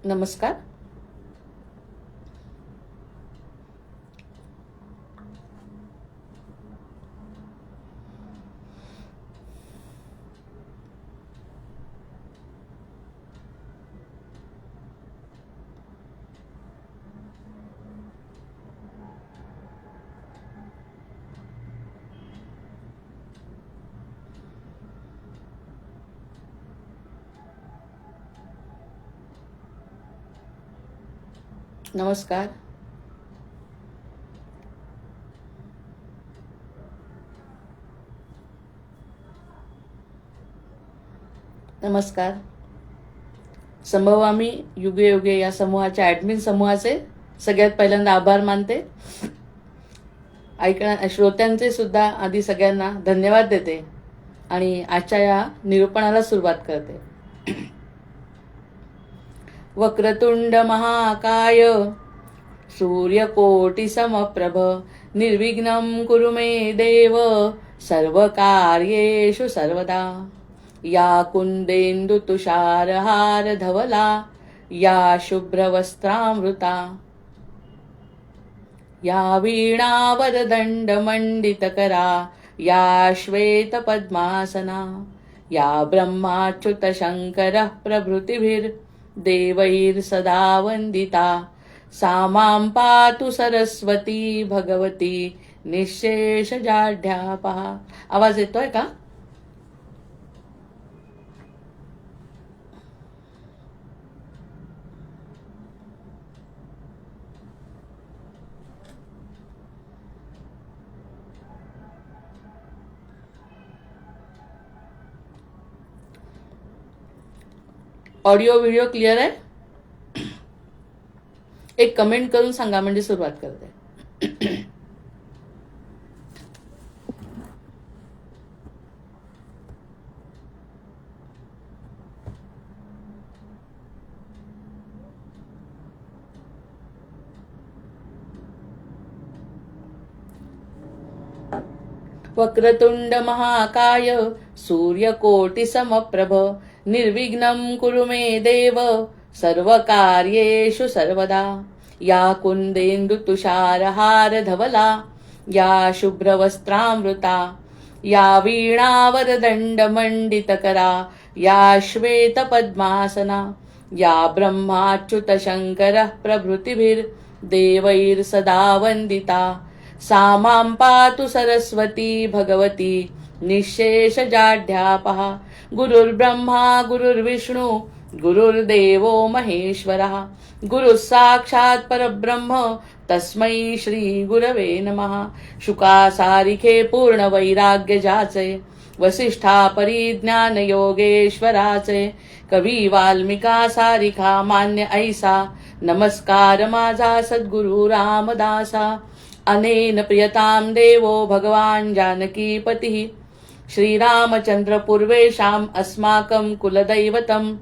नमस्कार. नमस्कार. नमस्कार. संभवामी युगे युगे या समूहाच्या ॲडमिन समूहाचे सगळ्यात पहिल्यांदा आभार मानते. श्रोत्यांचे सुद्धा आधी सगळ्यांना धन्यवाद देते आणि आजच्या या निरूपणाला सुरुवात करते. वक्रतुंड महाकाय सूर्यकोटि समप्रभ निर्विघ्नं कुरु मे देव सर्वकार्येषु सर्वदा. या कुंदेन्दु तुषारहार धवला या शुभ्रवस्त्रामृता या वीणावरदण्डमण्डितकरा या श्वेतपद्मासना या ब्रह्माच्युतशङ्करः प्रभृतिभिर्देवैर्सदा वन्दिता. सा मां पातु सरस्वती भगवती निःशेषजाढ्यापहा. आवाज येतोय का? ऑडिओ व्हिडिओ क्लिअर आहे? एक कमेंट करून सांगा म्हणजे सुरुवात करते. वक्रतुंड महाकाय सूर्यकोटि समप्रभ निर्विघ्नं कुरु मे देव सर्वकार्येषु सर्वदा. या कुंदेन्दु तुषारहार धवला या शुभ्रवस्त्रामृता या वीणावरदण्डमण्डितकरा या श्वेतपद्मासना या ब्रह्माच्युतशङ्करः प्रभृतिभिर्देवैर्सदा वन्दिता. सा मां पातु सरस्वती भगवती निःशेषजाढ्यापहा. गुरुर्ब्रह्मा गुरुर्विष्णु गुरुर्देवो महेश्वरः गुरुः साक्षात् परब्रह्म तस्मै श्री गुरवे नमः. शुकासारिखे पूर्ण वैराग्य जाचे वसिष्ठा परिज्ञान योगेश्वराचे कवी वाल्मिका सारिखा मान्य ऐसा. नमस्कार माझा सद्गुरु रामदासा. अनेन प्रियतां देवो भगवान् जानकीपतिः श्रीरामचन्द्र पूर्वेषाम् अस्माकं कुलदैवतं.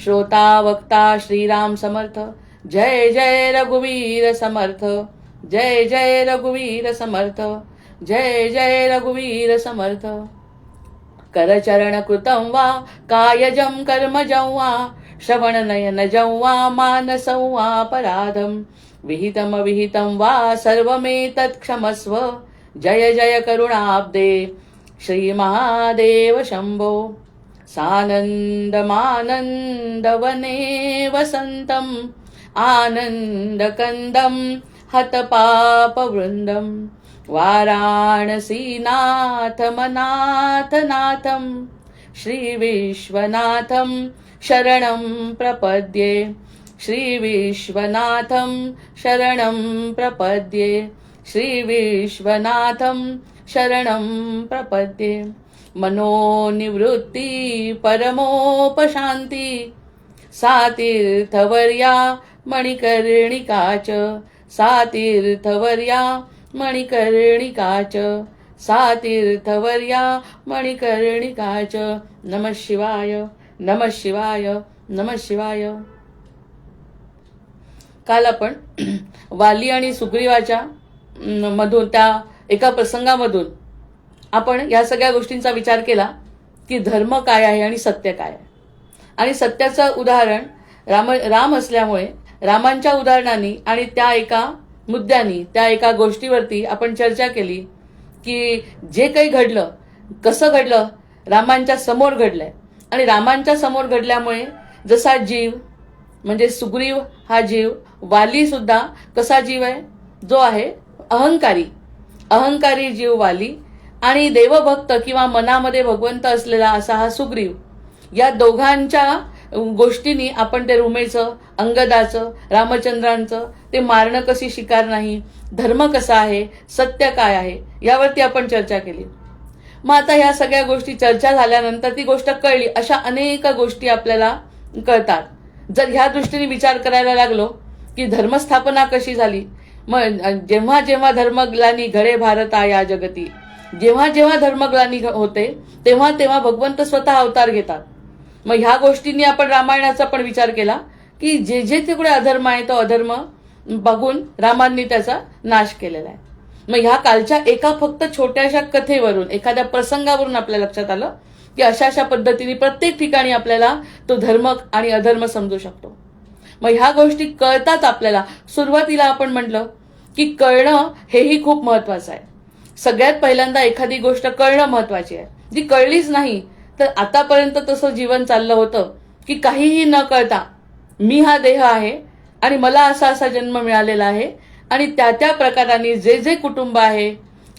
श्रोता वक्ता श्रीराम समर्थ. जय जय रघुवीर समर्थ. जय जय रघुवीर समर्थ. जय जय रघुवीर समर्थ. करचरण कृतं वा कायजं कर्मजं वा श्रवणनयनजं वा मानसं वा पराधं विहितमविहितं वा सर्वमेतत् क्षमस्व. जय जय करुणाब्दे श्रीमहादेव शंभो. सानन्दमानन्दवने वसन्तम् आनन्दकन्दं हतपापवृन्दं वाराणसीनाथमनाथनाथं श्रीविश्वनाथं शरणं प्रपद्ये. श्रीविश्वनाथं शरणं प्रपद्ये. श्रीविश्वनाथं शरणं प्रपद्ये. मनोनिवृत्ति परमोपशान्ति सा तीर्थवर्या मणिकर्णिका च. सा तीर्थवर्या मणिकर्णिका च. सा तीर्थवर्या मणिकर्णिका च. नमः शिवाय नमः शिवाय नमः शिवाय. काल आपण वाली आणि सुग्रीवाच्या मधून त्या एका प्रसंगामधून आपण या सगळ्या गोष्टींचा विचार केला की धर्म काय आहे आणि सत्य काय आहे. आणि सत्याचं उदाहरण राम असल्यामुळे रामांच्या उदाहरणांनी आणि त्या एका मुद्द्यानी, त्या एका गोष्टीवरती आपण चर्चा केली की जे काही घडलं, कसं घडलं, रामांच्या समोर घडलंय. आणि रामांच्या समोर घडल्यामुळे जसा जीव म्हणजे सुग्रीव हा जीव, वाली सुद्धा कसा जीव आहे, जो आहे अहंकारी जीव वाली, आणि देवभक्त किंवा मनामध्ये भगवंत असलेला असा हा सुग्रीव. या दोघांच्या गोष्टींनी आपण ते रुमेचं, अंगदाचं, रामचंद्रांचं ते मारणं कशी शिकार नाही, धर्म कसा आहे, सत्य काय आहे, यावरती आपण चर्चा केली. मग आता ह्या सगळ्या गोष्टी चर्चा झाल्यानंतर ती गोष्ट कळली, अशा अनेक गोष्टी आपल्याला कळतात. जर ह्या दृष्टीने विचार करायला लागलो की धर्मस्थापना कशी झाली, मग जेव्हा जेव्हा धर्मग्लानी घडे भारता या जगती, जेव्हा जेव्हा धर्मग्लानी होते तेव्हा तेव्हा भगवंत स्वतः अवतार घेतात. मग ह्या गोष्टींनी आपण रामायणाचा पण विचार केला की जे जे तिकडे अधर्म आहे तो अधर्म बघून रामांनी त्याचा नाश केलेला आहे. मग ह्या कालच्या एका फक्त छोट्याशा कथेवरून, एखाद्या प्रसंगावरून आपल्या लक्षात आलं की अशा अशा पद्धतीने प्रत्येक ठिकाणी आपल्याला तो धर्म आणि अधर्म समजू शकतो. मग ह्या गोष्टी कळतात आपल्याला. सुरुवातीला आपण म्हटलं की कळणं हेही खूप महत्वाचं आहे. सगळ्यात पहिल्यांदा एखादी गोष्ट कळणं महत्वाची आहे. जी कळलीच नाही तर आतापर्यंत तसं जीवन चाललं होतं की काहीही न कळता मी हा देह आहे आणि मला असा असा जन्म मिळालेला आहे, आणि त्या त्या प्रकाराने जे जे कुटुंब आहे,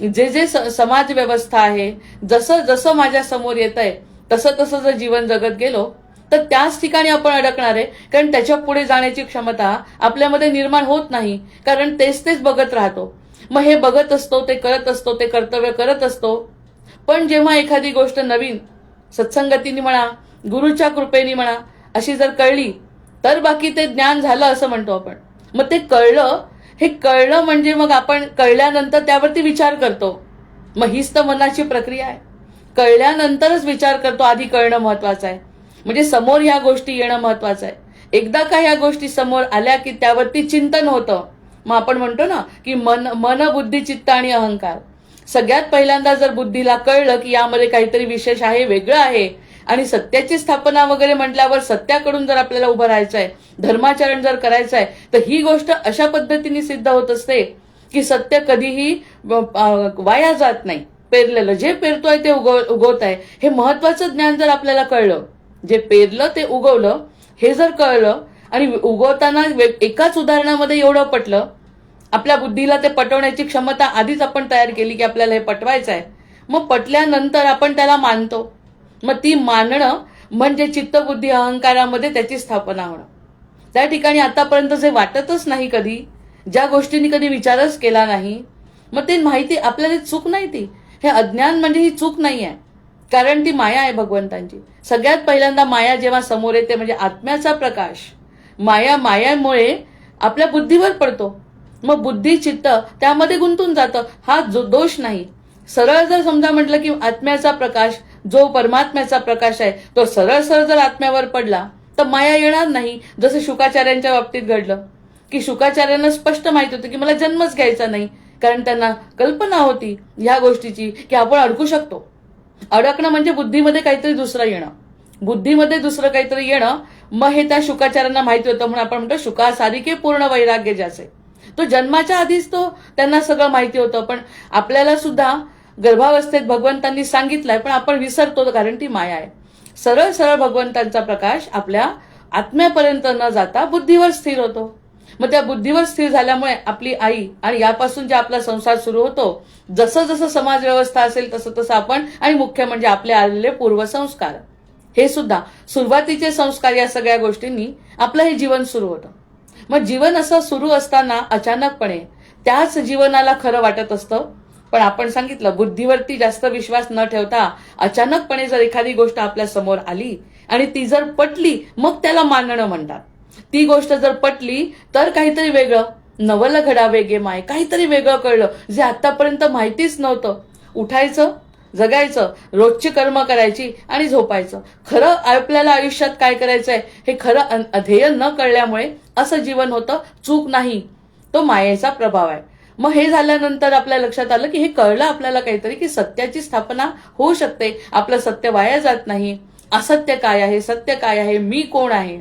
जे जे समाज व्यवस्था आहे, जसं जसं माझ्या समोर येत आहे तसं तसं जर जीवन जगत गेलो तर त्याच ठिकाणी आपण अडकणार आहे. कारण त्याच्या पुढे जाण्याची क्षमता आपल्यामध्ये निर्माण होत नाही, कारण तेच तेच बघत राहतो. मग हे बघत असतो, ते करत असतो, ते कर्तव्य करत असतो. पण जेव्हा एखादी गोष्ट नवीन सत्संगतीने म्हणा, गुरुच्या कृपेने म्हणा, अशी जर कळली तर बाकी ते ज्ञान झालं असं म्हणतो आपण. मग ते कळलं, हे कळलं म्हणजे मग आपण कळल्यानंतर त्यावरती विचार करतो. मग हीच तर मनाची प्रक्रिया आहे. कळल्यानंतरच विचार करतो, आधी कळणं महत्वाचं आहे. म्हणजे समोर ह्या गोष्टी येणं महत्वाचं आहे. एकदा का ह्या गोष्टी समोर आल्या की त्यावरती चिंतन होतं. मग आपण म्हणतो ना की मन बुद्धी चित्त आणि अहंकार. सगळ्यात पहिल्यांदा जर बुद्धीला कळलं की यामध्ये काहीतरी विशेष आहे, वेगळं आहे, आणि सत्याची स्थापना वगैरे म्हटल्यावर सत्याकडून जर आपल्याला उभं राहायचं आहे, धर्माचरण जर करायचं आहे, तर ही गोष्ट अशा पद्धतीने सिद्ध होत असते की सत्य कधीही वाया जात नाही. पेरलेलं जे पेरतोय ते उगवत आहे, हे महत्वाचं ज्ञान जर आपल्याला कळलं, जे पेरलं ते उगवलं हे जर कळलं, आणि उगवताना एकाच उदाहरणामध्ये एवढं पटलं, आपल्या बुद्धीला ते पटवण्याची क्षमता आधीच आपण तयार केली की आपल्याला हे पटवायचं आहे. मग पटल्यानंतर आपण त्याला मानतो. मग ती मानणं म्हणजे चित्तबुद्धी अहंकारामध्ये त्याची स्थापना होणं. त्या ठिकाणी आतापर्यंत जे वाटतच नाही, कधी ज्या गोष्टींनी कधी विचारच केला नाही, मग ते माहिती आपल्याला चूक नाही. ती हे अज्ञान म्हणजे ही चूक नाही आहे, कारण ती माया आहे भगवंतांची. सगळ्यात पहिल्यांदा माया जेव्हा समोर येते म्हणजे आत्म्याचा प्रकाश, मायामुळे आपल्या बुद्धीवर पडतो. मग बुद्धी चित्त त्यामध्ये गुंतून जातं. हा जो दोष नाही. सरळ जर समजा म्हटलं की आत्म्याचा प्रकाश, जो परमात्म्याचा प्रकाश आहे, तो सरळ सरळ जर आत्म्यावर पडला तर माया येणार नाही. जसं शुकाचार्यांच्या बाबतीत घडलं की शुकाचार्यांना स्पष्ट माहिती होतं की मला जन्मच घ्यायचा नाही, कारण त्यांना कल्पना होती ह्या गोष्टीची की आपण अडकू शकतो. अडकणं म्हणजे बुद्धीमध्ये काहीतरी दुसरं येणं, बुद्धीमध्ये दुसरं काहीतरी येणं. मग हे त्या शुकाचार्यांना माहिती होतं, म्हणून आपण म्हणतो शुकासारिके पूर्ण वैराग्य ज्याचे. तो जन्माच्या आधीच तो त्यांना सगळं माहिती होतं. पण आपल्याला सुद्धा गर्भावस्थेत भगवंतांनी सांगितलंय, पण आपण विसरतो कारण ती माया आहे. सरळ सरळ भगवंतांचा प्रकाश आपल्या आत्म्यापर्यंत न जाता बुद्धीवर स्थिर होतो. मग त्या बुद्धीवर स्थिर झाल्यामुळे आपली आई आणि यापासून जे आपला संसार सुरू होतो, जसं जसं समाज व्यवस्था असेल तसं तसं आपण, आणि मुख्य म्हणजे आपले आलेले पूर्वसंस्कार, हे सुद्धा सुरुवातीचे संस्कार, या सगळ्या गोष्टींनी आपलं हे जीवन सुरू होतं. मग जीवन असं सुरू असताना अचानकपणे त्याच जीवनाला खरं वाटत असतं. पण आपण सांगितलं, बुद्धीवरती जास्त विश्वास न ठेवता अचानकपणे जर एखादी गोष्ट आपल्या समोर आली आणि ती जर पटली, मग त्याला मानणं म्हणतात. ती गोष्ट जर पटली तर काहीतरी वेगळं, नवल घडावे गे माय, काहीतरी वेगळं कळलं जे आतापर्यंत माहितीच नव्हतं. उठायचं, जगायचं, रोजची कर्म करायची आणि झोपायचं. खरं आपल्याला आयुष्यात काय करायचंय हे खरं ध्येय न कळल्यामुळे असं जीवन होतं. चूक नाही, तो मायेचा प्रभाव आहे. मग हे झाल्यानंतर आपल्या लक्षात आलं की हे कळलं आपल्याला काहीतरी, की सत्याची स्थापना होऊ शकते, आपलं सत्य वाया जात नाही. असत्य काय आहे, सत्य काय आहे, मी कोण आहे,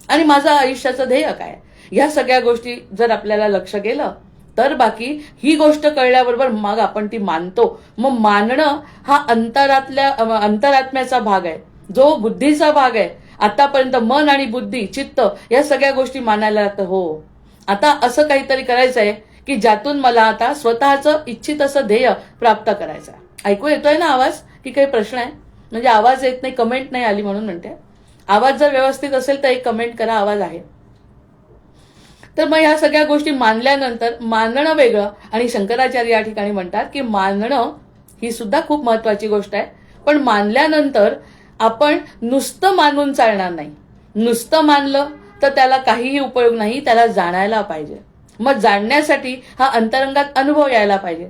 आणि माझं आयुष्याचं ध्येय काय, ह्या सगळ्या गोष्टी जर आपल्याला लक्ष गेलं तर बाकी ही गोष्ट कळल्याबरोबर मग आपण ती मानतो. मग मानणं हा अंतरात्म्याचा भाग आहे, जो बुद्धीचा भाग आहे. आतापर्यंत मन आणि बुद्धी चित्त या सगळ्या गोष्टी मानायला लागतं. हो, आता असं काहीतरी करायचं आहे की ज्यातून मला आता स्वतःचं इच्छित असं ध्येय प्राप्त करायचं आहे. ऐकू येतोय ना आवाज, की काही प्रश्न आहे? म्हणजे आवाज येत नाही, कमेंट नाही आली म्हणून म्हणते. आवाज जर व्यवस्थित असेल तर एक कमेंट करा, आवाज आहे. तर मग ह्या सगळ्या गोष्टी मानल्यानंतर मानणं वेगळं, आणि शंकराचार्य या ठिकाणी म्हणतात की मानणं ही सुद्धा खूप महत्वाची गोष्ट आहे. पण मानल्यानंतर आपण नुसतं मानून चालणार नाही. नुसतं मानलं तर त्याला काहीही उपयोग नाही, त्याला जाणायला पाहिजे. मग जाणण्यासाठी हा अंतरंगात अनुभव यायला पाहिजे.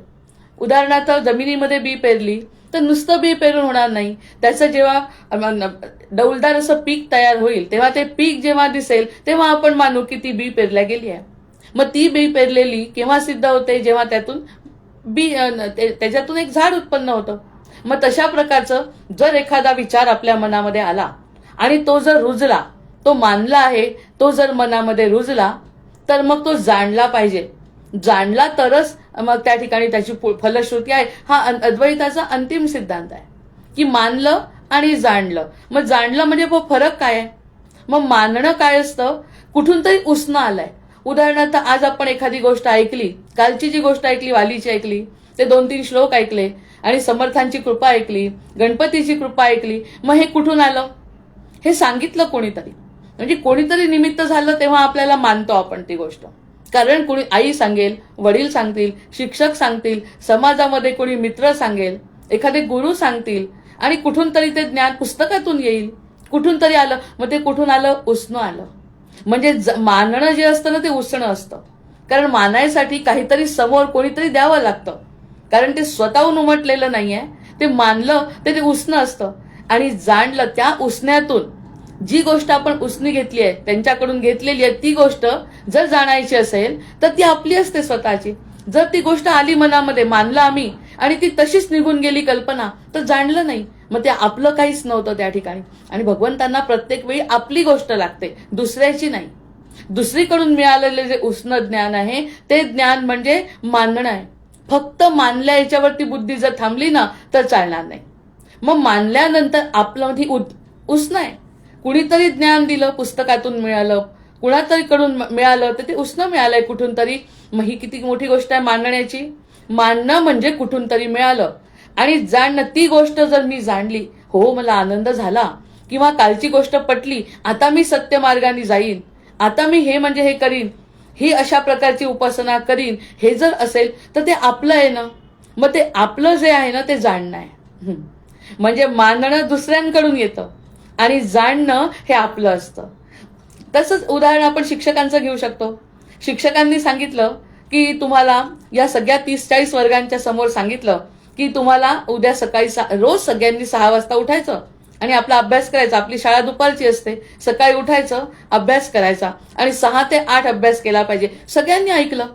उदाहरणार्थ जमिनीमध्ये बी पेरली तर नुसतं बी पेरून होणार नाही. त्याचं जेव्हा डौलदार असं पीक तयार होईल तेव्हा ते पीक जेव्हा दिसेल तेव्हा आपण मानू की ती बी पेरल्या गेली आहे. मग ती बी पेरलेली केव्हा सिद्ध होते, जेव्हा त्यातून त्याच्यातून एक झाड उत्पन्न होतं. मग तशा प्रकारचं जर एखादा विचार आपल्या मनामध्ये आला आणि तो जर रुजला, तो मानला आहे, तो जर मनामध्ये रुजला तर मग तो जाणला पाहिजे. जाणला तरच मग त्या ठिकाणी त्याची फलश्रुती आहे. हा अद्वैताचा अंतिम सिद्धांत आहे की मानलं आणि जाणलं. मग जाणलं म्हणजे फरक काय आहे? मग मानणं काय असतं, कुठून तरी उसणं आलंय. उदाहरणार्थ आज आपण एखादी गोष्ट ऐकली, कालची जी गोष्ट ऐकली, वालीची ऐकली, ते 2-3 श्लोक ऐकले आणि समर्थांची कृपा ऐकली, गणपतीची कृपा ऐकली. मग हे कुठून आलं? हे सांगितलं कोणीतरी, म्हणजे कोणीतरी निमित्त झालं तेव्हा आपल्याला मानतो आपण ती गोष्ट. कारण कोणी आई सांगेल, वडील सांगतील, शिक्षक सांगतील, समाजामध्ये कोणी मित्र सांगेल, एखादे गुरु सांगतील, आणि कुठून तरी ते ज्ञान पुस्तकातून येईल, कुठून तरी आलं. मग ते कुठून आलं? उसणं आलं. म्हणजे मानणं जे असतं ना ते उसणं असतं. कारण मानायसाठी काहीतरी समोर कोणीतरी द्यावं लागतं, कारण ते स्वतःहून उमटलेलं नाहीये. ते मानलं तर ते उसणं असतं. आणि जाणलं, त्या उसण्यातून जी गोष्ट आपण उसणी घेतली आहे, त्यांच्याकडून घेतलेली आहे, ती गोष्ट जर जाणायची असेल तर ती आपली असते स्वतःची. जर ती गोष्ट आली मनामध्ये, मानलं आम्ही, आणि ती तशीच निघून गेली कल्पना, तर जाणलं नाही. मग ते आपलं काहीच नव्हतं त्या ठिकाणी. आणि भगवंतांना प्रत्येक वेळी आपली गोष्ट लागते, दुसऱ्याची नाही. दुसरीकडून मिळालेले जे उसणं ज्ञान आहे ते ज्ञान म्हणजे मानणं आहे. फक्त मानल्या याच्यावरती बुद्धी जर थांबली ना तर चालणार नाही. मग मानल्यानंतर आपलं ती उसणं आहे. कुणीतरी ज्ञान दिलं, पुस्तकातून मिळालं, कुणातरी कडून मिळालं, तर ते उसणं मिळालंय कुठून तरी. मग ही किती मोठी गोष्ट आहे मानण्याची. मानणं म्हणजे कुठून तरी मिळालं. आणि जाणणं, ती गोष्ट जर मी जाणली, हो मला आनंद झाला, किंवा कालची गोष्ट पटली, आता मी सत्य मार्गाने जाईन, आता मी हे म्हणजे हे करीन, ही अशा प्रकारची उपासना करीन, हे जर असेल तर ते आपलं आहे ना. मग ते आपलं जे आहे ना ते जाणणं आहे. म्हणजे मानणं दुसऱ्यांकडून येतं आणि जाणणं हे आपलं असतं. तसंच उदाहरण आपण शिक्षकांचं घेऊ शकतो. शिक्षकांनी सांगितलं की तुम्हाला या सगळ्या 30-40 वर्गांच्या समोर सांगितलं की तुम्हाला उद्या सकाळी रोज सगळ्यांनी 6 वाजता उठायचं आणि आपला अभ्यास करायचा. आपली शाळा दुपारची असते, सकाळी उठायचं, अभ्यास करायचा आणि 6 ते 8 अभ्यास केला पाहिजे. सगळ्यांनी ऐकलं,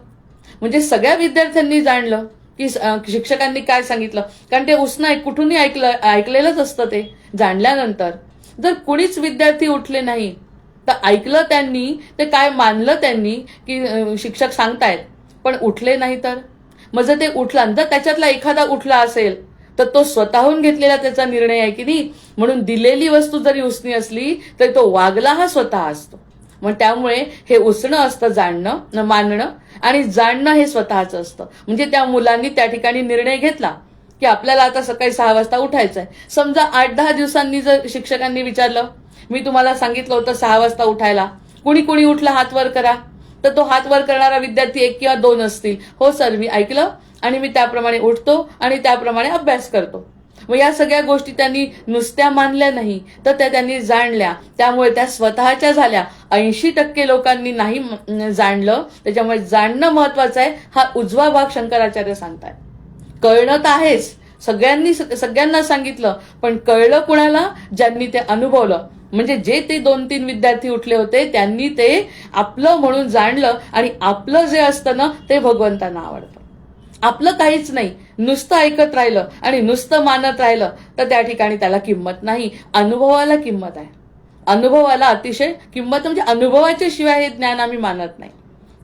म्हणजे सगळ्या विद्यार्थ्यांनी जाणलं की शिक्षकांनी काय सांगितलं. कारण ते उसणं कुठूनही ऐकलेलंच असतं. ते जाणल्यानंतर जर कुणीच विद्यार्थी उठले नाही तर ऐकलं त्यांनी, ते काय मानलं त्यांनी की शिक्षक सांगतायत, पण उठले नाही तर. मग जर ते उठला, जर त्याच्यातला एखादा उठला असेल तर तो स्वतःहून घेतलेला त्याचा निर्णय आहे की नाही. म्हणून दिलेली वस्तू जरी उसणी असली तरी तो वागला हा स्वतः असतो. मग त्यामुळे हे उसणं असतं जाणणं, मानणं, आणि जाणणं हे स्वतःचं असतं. म्हणजे त्या मुलांनी त्या ठिकाणी निर्णय घेतला की आपल्याला आता सकाळी 6 वाजता उठायचंय. समजा 8-10 दिवसांनी जर शिक्षकांनी विचारलं, मी तुम्हाला सांगितलं होतं 6 वाजता उठायला, कुणी उठला हात वर करा, तर तो हात वर करणारा विद्यार्थी 1 किंवा 2 असतील. हो सर, मी ऐकलं आणि मी त्याप्रमाणे उठतो आणि त्याप्रमाणे अभ्यास करतो. मग या सगळ्या गोष्टी त्यांनी नुसत्या मानल्या नाही तर त्या त्यांनी जाणल्या, त्यामुळे त्या स्वतःच्या झाल्या. 80% लोकांनी नाही जाणलं, त्याच्यामुळे जाणणं महत्वाचं आहे. हा उजवा भाग शंकराचार्य सांगतायत. कळणं तर आहेच, सगळ्यांना सांगितलं, पण कळलं कुणाला? ज्यांनी ते अनुभवलं. म्हणजे जे ते 2-3 विद्यार्थी उठले होते त्यांनी ते आपलं म्हणून जाणलं. आणि आपलं जे असतं ना ते भगवंतांना आवडतं. आपलं काहीच नाही, नुसतं ऐकत राहिलं आणि नुसतं मानत राहिलं तर त्या ठिकाणी त्याला किंमत नाही, अनुभवाला किंमत आहे. अनुभवाला अतिशय किंमत, म्हणजे अनुभवाच्या शिवाय हे ज्ञान आम्ही मानत नाही.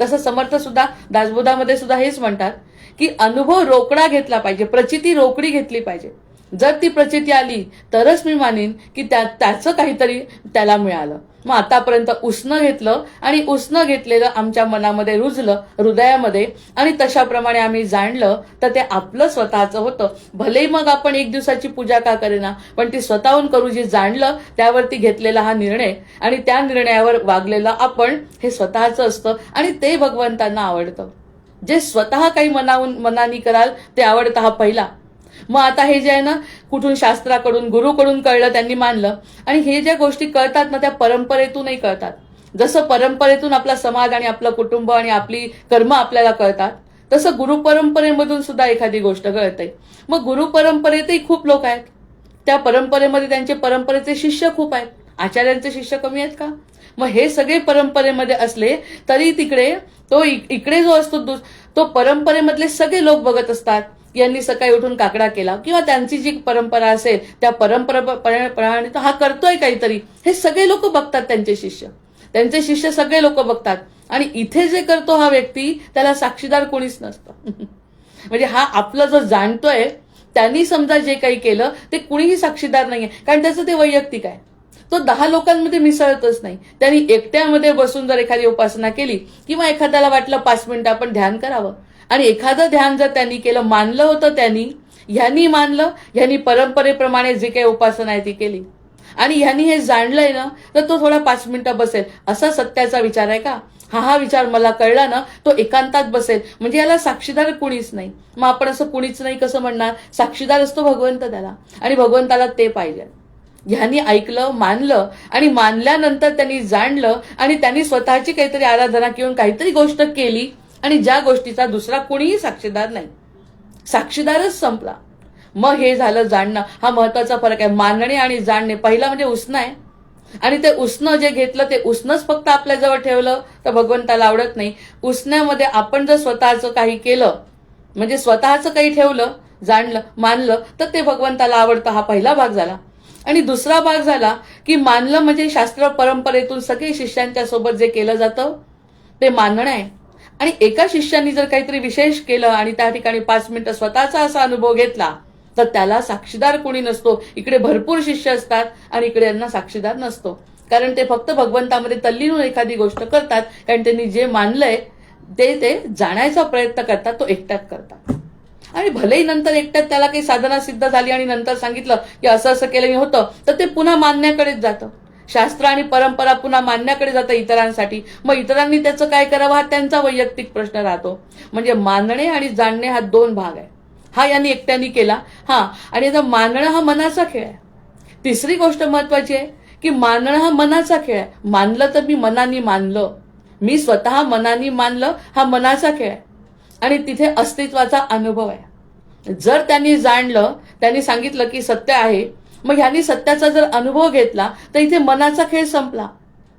तसं समर्थ सुद्धा दासबोधामध्ये सुद्धा हेच म्हणतात की अनुभव रोकडा घेतला पाहिजे, प्रचिती रोकडी घेतली पाहिजे. जर ती प्रचिती आली तरच मी मानेन की त्याचं काहीतरी त्याला मिळालं. मग आतापर्यंत उसनं घेतलं आणि उसनं घेतलेलं आमच्या मनामध्ये रुजलं, हृदयामध्ये, आणि तशाप्रमाणे आम्ही जाणलं तर ते आपलं स्वतःचं होतं. भले मग आपण एक दिवसाची पूजा का करेना, पण ती स्वतःहून करू, जी जाणलं त्यावरती घेतलेला हा निर्णय आणि त्या निर्णयावर वागलेलं आपण, हे स्वतःचं असतं आणि ते भगवंतांना आवडतं. जे स्वतः काही मनानी कराल ते आवडतं, हा पहिला. मग आता हे जे आहे ना, कुठून शास्त्राकडून गुरुकडून कळलं, त्यांनी मानलं. आणि हे ज्या गोष्टी कळतात ना, त्या परंपरेतूनही कळतात. जसं परंपरेतून आपला समाज आणि आपलं कुटुंब आणि आपली कर्म आपल्याला कळतात, तसं गुरुपरंपरेमधून सुद्धा एखादी गोष्ट कळते. मग गुरुपरंपरेतही खूप लोक आहेत, त्या परंपरेमध्ये त्यांचे परंपरेचे शिष्य खूप आहेत. आचार्यांचे शिष्य कमी आहेत का? मग हे सगळे परंपरेमध्ये असले तरी तिकडे तो इकडे जो असतो तो परंपरेमधले सगळे लोक बघत असतात. यांनी सकाळी उठून काकडा केला किंवा त्यांची जी परंपरा असेल त्या परंपरेप्रमाणे हा करतोय काहीतरी, हे सगळे लोक बघतात. त्यांचे शिष्य सगळे लोक बघतात. आणि इथे जे करतो हा व्यक्ती, त्याला साक्षीदार कोणीच नसतं. म्हणजे हा आपलं जो जाणतोय त्यांनी समजा जे काही केलं ते कुणीही साक्षीदार नाहीये, कारण त्याचं ते वैयक्तिक आहे. तो 10 लोकांमध्ये मिसळतच नाही. त्यांनी एकट्यामध्ये बसून जर एखादी उपासना केली किंवा एखाद्याला वाटलं 5 मिनिटं आपण ध्यान करावं, आणि एखादं ध्यान जर त्यांनी केलं, मानलं होतं ह्यांनी मानलं, ह्यांनी परंपरेप्रमाणे जी काही उपासना आहे ती केली, आणि ह्यांनी हे जाणलंय ना, तर तो थोडा 5 मिनिटं बसेल. असा सत्याचा विचार आहे का? हा विचार मला कळला ना, तो एकांतात बसेल. म्हणजे याला साक्षीदार कुणीच नाही. मग आपण असं कुणीच नाही कसं म्हणणार? साक्षीदार असतो भगवंत त्याला, आणि भगवंताला ते पाहिजे. ह्यांनी ऐकलं, मानलं, आणि मानल्यानंतर त्यांनी जाणलं, आणि त्यांनी स्वतःची काहीतरी आराधना किंवा काहीतरी गोष्ट केली, आणि ज्या गोष्टीचा दुसरा कोणीही साक्षीदार नाही, साक्षीदारच संपला. मग हे झालं जाणणं. हा महत्वाचा फरक आहे, मानणे आणि जाणणे. पहिला म्हणजे उसणं आहे, आणि ते उसणं जे घेतलं ते उसणंच फक्त आपल्याजवळ ठेवलं तर भगवंताला आवडत नाही. उसण्यामध्ये आपण जर स्वतःचं काही केलं, म्हणजे स्वतःचं काही ठेवलं, जाणलं, मानलं, तर ते भगवंताला आवडतं. हा पहिला भाग झाला. आणि दुसरा भाग झाला की मानलं म्हणजे शास्त्र परंपरेतून सगळे शिष्यांच्या सोबत जे केलं जातं ते मानणं आहे. आणि एका शिष्याने जर काहीतरी विशेष केलं आणि त्या ठिकाणी 5 मिनिटं स्वतःचा असा अनुभव घेतला, तर त्याला साक्षीदार कोणी नसतो. इकडे भरपूर शिष्य असतात आणि इकडे यांना साक्षीदार नसतो, कारण ते फक्त भगवंतामध्ये तल्लीन होऊन एखादी गोष्ट करतात, कारण त्यांनी जे मानलंय ते जाण्याचा प्रयत्न करतात, तो एकट्यात करतात. आणि भलेही नंतर एकट्यात त्याला काही साधना सिद्ध झाली आणि नंतर सांगितलं की असं असं केलं होतं, तर ते पुन्हा मानण्याकडेच जातं. शास्त्र आणि परंपरा पुन्हा मानण्याकडे जातं इतरांसाठी. मग इतरांनी त्याचं काय करावं हा त्यांचा वैयक्तिक प्रश्न राहतो. म्हणजे मानणे आणि जाणणे हा 2 भाग आहे. हा यांनी एकट्याने केला. आणि आता मानणं हा मनाचा खेळ आहे. तिसरी गोष्ट महत्वाची आहे की मानणं हा मनाचा खेळ आहे. मानलं तर मी मनाने मानलं, मी स्वतः मनाने मानलं, हा मनाचा खेळ आहे. आणि तिथे अस्तित्वाचा अनुभव आहे. जर त्यांनी जाणलं, त्यांनी सांगितलं की सत्य आहे, मग ह्यांनी सत्याचा जर अनुभव घेतला तर इथे मनाचा खेळ संपला.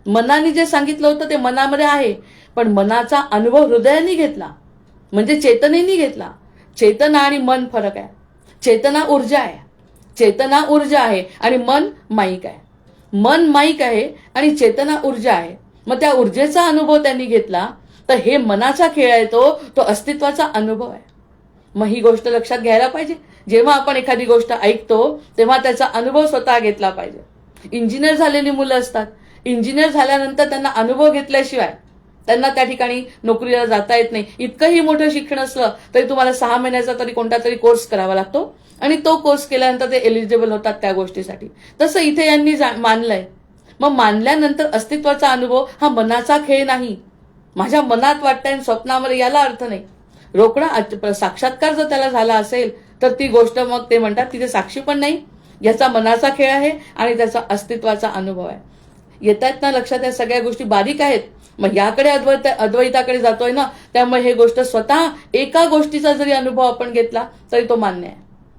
मनाने जे सांगितलं होतं ते मनामध्ये आहे, पण मनाचा अनुभव हृदयाने घेतला, म्हणजे चेतनेने घेतला. चेतना आणि मन फरक आहे. चेतना ऊर्जा आहे आणि मन माईक आहे. मन माईक आहे आणि चेतना ऊर्जा आहे. मग त्या ऊर्जेचा अनुभव त्यांनी घेतला, तर हे मनाचा खेळ आहे, तो अस्तित्वाचा अनुभव आहे. मग ही गोष्ट लक्षात घ्यायला पाहिजे. जेव्हा आपण एखादी गोष्ट ऐकतो तेव्हा त्याचा अनुभव स्वतः घेतला पाहिजे. इंजिनियर झालेली मुलं असतात, इंजिनियर झाल्यानंतर त्यांना अनुभव घेतल्याशिवाय त्यांना त्या ठिकाणी नोकरीला जाता येत नाही. इतकंही मोठं शिक्षण असलं तरी तुम्हाला 6 महिन्याचा तरी कोणता तरी कोर्स करावा लागतो, आणि तो कोर्स केल्यानंतर ते एलिजिबल होतात त्या गोष्टीसाठी. तसं इथे यांनी मानलंय. मग मानल्यानंतर अस्तित्वाचा अनुभव हा मनाचा खेळ नाही. माझ्या मनात वाटतंय स्वप्नामध्ये, याला अर्थ नाही. रोकडा साक्षात्कार जर त्याला झाला असेल तर ती गोष्ट मग ते म्हणतात तिथे साक्षी पण नाही, याचा मनाचा खेळ आहे आणि त्याचा अस्तित्वाचा अनुभव आहे. येतात ना लक्षात? या सगळ्या गोष्टी बारीक आहेत. मग याकडे अद्वैताकडे जातोय ना, त्यामुळे हे गोष्ट स्वतः एका गोष्टीचा जरी अनुभव आपण घेतला तरी तो मान्य आहे,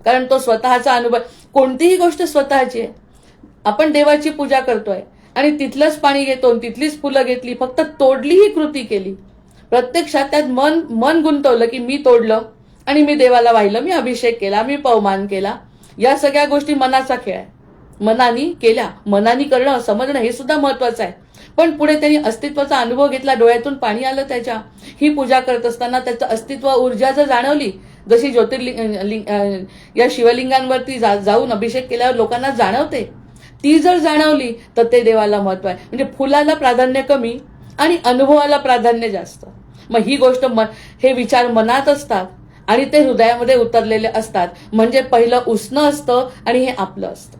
कारण तो स्वतःचा अनुभव. कोणतीही गोष्ट स्वतःची आहे. आपण देवाची पूजा करतोय आणि तिथलंच पाणी घेतो, तिथलीच फुलं घेतली, फक्त तोडली ही कृती केली. प्रत्यक्षात त्यात मन गुंतवलं की मी तोडलं आणि मी देवाला वाहिलं, मी अभिषेक केला, मी पवमान केला. या सगळ्या गोष्टी मनाचा खेळ आहे. मनाने केल्या. मनाने करणं, समजणं हे सुद्धा महत्वाचं आहे. पण पुढे त्यांनी अस्तित्वाचा अनुभव घेतला, डोळ्यातून पाणी आलं त्याच्या. ही पूजा करत असताना त्याचं अस्तित्व, ऊर्जा जर जाणवली, जशी या शिवलिंगांवरती जाऊन अभिषेक केल्यावर लोकांना जाणवते, ती जर जाणवली तर ते देवाला महत्व आहे. म्हणजे फुलाला प्राधान्य कमी आणि अनुभवाला प्राधान्य जास्त. मग ही गोष्ट हे विचार मनात असतात आणि ते हृदयामध्ये उतरलेले असतात. म्हणजे पहिलं उसणं असतं आणि हे आपलं असतं.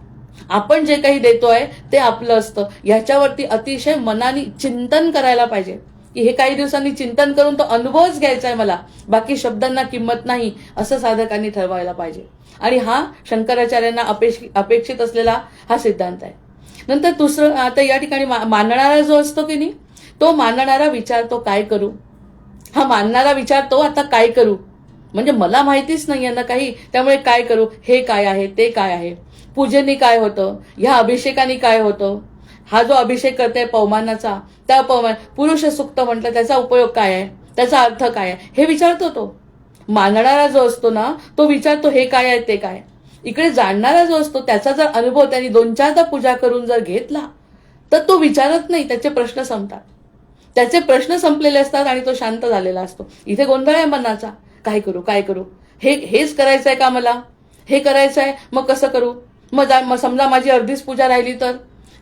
आपण जे काही देतोय ते आपलं असतं. ह्याच्यावरती अतिशय मनाने चिंतन करायला पाहिजे की हे काही दिवसांनी चिंतन करून तो अनुभवच घ्यायचा आहे मला, बाकी शब्दांना किंमत नाही, असं साधकांनी ठरवायला पाहिजे. आणि हा शंकराचार्यांना अपेक्षित असलेला हा सिद्धांत आहे. नंतर दुसरं, आता या ठिकाणी मानणारा जो असतो की नाही, तो मानणारा विचारतो काय करू. हा मानणारा विचारतो आता काय करू, म्हणजे मला माहितीच नाही ना काही, त्यामुळे काय करू, हे काय आहे, ते काय आहे, पूजेने काय होतं, ह्या अभिषेकाने काय होतं, हा जो अभिषेक करते पवमानाचा, त्या पुरुष सुक्त म्हटलं त्याचा उपयोग काय आहे, त्याचा अर्थ काय आहे, हे विचारतो तो. मानणारा जो असतो ना तो विचारतो हे काय आहे, ते काय. इकडे जाणणारा जो असतो त्याचा जर अनुभव त्यांनी 2-4दा पूजा करून जर घेतला तर तो विचारत नाही, त्याचे प्रश्न संपतात. त्याचे प्रश्न संपलेले असतात आणि तो शांत झालेला असतो. इथे गोंधळ आहे मनाचा, काय करू काय करू, हेच करायचंय का मला, हे करायचंय, मग कसं करू, मग समजा माझी अर्धीच पूजा राहिली तर,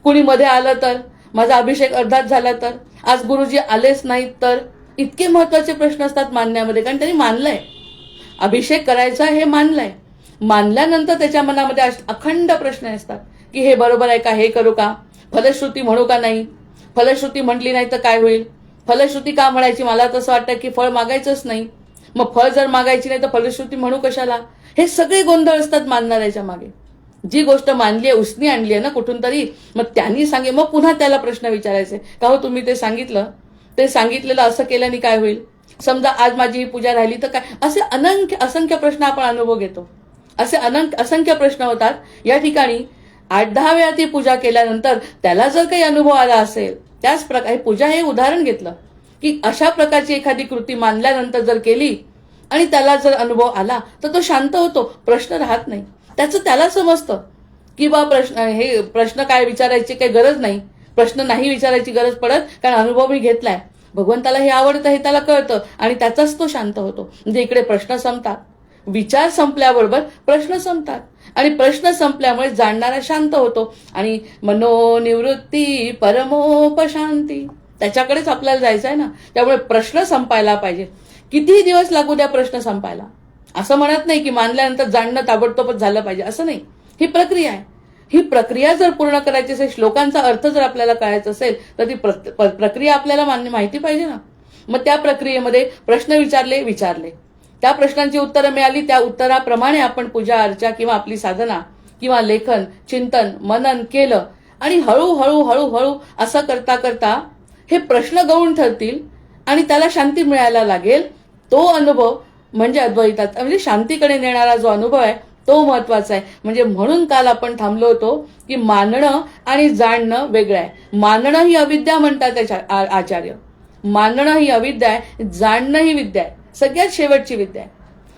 कुणी मध्ये आलं तर, माझा अभिषेक अर्धाच झाला तर, आज गुरुजी आलेच नाहीत तर. इतके महत्वाचे प्रश्न असतात मानण्यामध्ये, कारण त्यांनी मानलंय अभिषेक करायचा, हे मानलंय. मानल्यानंतर त्याच्या मनामध्ये अखंड प्रश्न असतात की हे बरोबर आहे का, हे करू का, फलश्रुती म्हणू का नाही, फलश्रुती म्हटली नाही तर काय होईल, फलश्रुती का म्हणायची, मला तसं वाटतं की फळ मागायचंच नाही, मग फळ जर मागायची नाही तर फलश्रुती म्हणू कशाला. हे सगळे गोंधळ असतात मानणाऱ्याच्या मागे. जी गोष्ट मानली आहे, उसनी आणली आहे ना कुठून तरी, मग त्यांनी मग पुन्हा त्याला प्रश्न विचारायचे, का हो तुम्ही ते सांगितलेलं असं केल्याने काय होईल, समजा आज माझी ही पूजा राहिली तर काय. असे असंख्य प्रश्न आपण अनुभव घेतो. असे असंख्य प्रश्न होतात. या ठिकाणी 8-10 वेळा ती पूजा केल्यानंतर त्याला जर काही अनुभव आला असेल, त्याच प्रकारे पूजा हे उदाहरण घेतलं की अशा प्रकारची एखादी कृती मानल्यानंतर जर केली आणि त्याला जर अनुभव आला तर तो शांत होतो, प्रश्न राहत नाही. त्याचं त्याला समजतं की बा प्रश्न काय विचारायची काही गरज नाही, प्रश्न नाही विचारायची गरज पडत, कारण अनुभव मी घेतलाय, भगवंताला हे आवडतं हे त्याला कळतं आणि त्याचाच तो शांत होतो. म्हणजे इकडे प्रश्न संपतात, विचार संपल्याबरोबर प्रश्न संपतात आणि प्रश्न संपल्यामुळे जाणणारा शांत होतो आणि मनोनिवृत्ती परमोपशांती, त्याच्याकडेच आपल्याला जायचं आहे ना. त्यामुळे प्रश्न संपायला पाहिजे. कितीही दिवस लागू द्या प्रश्न संपायला. असं म्हणत नाही की मानल्यानंतर जाणणं ताबडतोबच झालं पाहिजे, असं नाही. ही प्रक्रिया आहे. ही प्रक्रिया जर पूर्ण करायची असेल, श्लोकांचा अर्थ जर आपल्याला कळायचा असेल तर ती प्रक्रिया आपल्याला माहिती पाहिजे ना. मग त्या प्रक्रियेमध्ये प्रश्न विचारले, त्या प्रश्नांची उत्तरं मिळाली, त्या उत्तराप्रमाणे आपण पूजा अर्चा किंवा आपली साधना किंवा लेखन, चिंतन, मनन केलं आणि हळूहळू असं करता करता हे प्रश्न गळून ठरतील आणि त्याला शांती मिळायला लागेल. तो अनुभव म्हणजे अद्वैतात, म्हणजे शांतीकडे नेणारा जो अनुभव आहे तो महत्वाचा आहे. म्हणजे म्हणून काल आपण थांबलो होतो की मानणं आणि जाणणं वेगळं आहे. मानणं ही अविद्या म्हणतात आचार्य, मानणं ही अविद्या आहे, जाणणं ही विद्या आहे, सगळ्यात शेवटची विद्या आहे.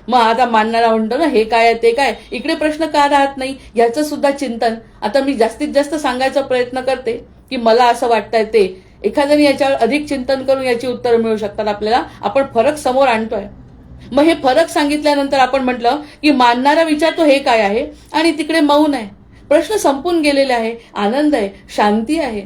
मग आता मानणारा म्हणतो ना हे काय आहे ते काय, इकडे प्रश्न का राहत नाही याचं सुद्धा चिंतन आता मी जास्तीत जास्त सांगायचा प्रयत्न करते की मला असं वाटतंय ते. एखाद्याने याच्यावर अधिक चिंतन करून याची उत्तरं मिळू शकतात आपल्याला. आपण फरक समोर आणतोय. मग हे फरक सांगितल्यानंतर आपण म्हटलं की मानणारा विचारतो हे काय आहे आणि तिकडे मौन आहे, प्रश्न संपून गेलेले आहे, आनंद आहे, शांती आहे,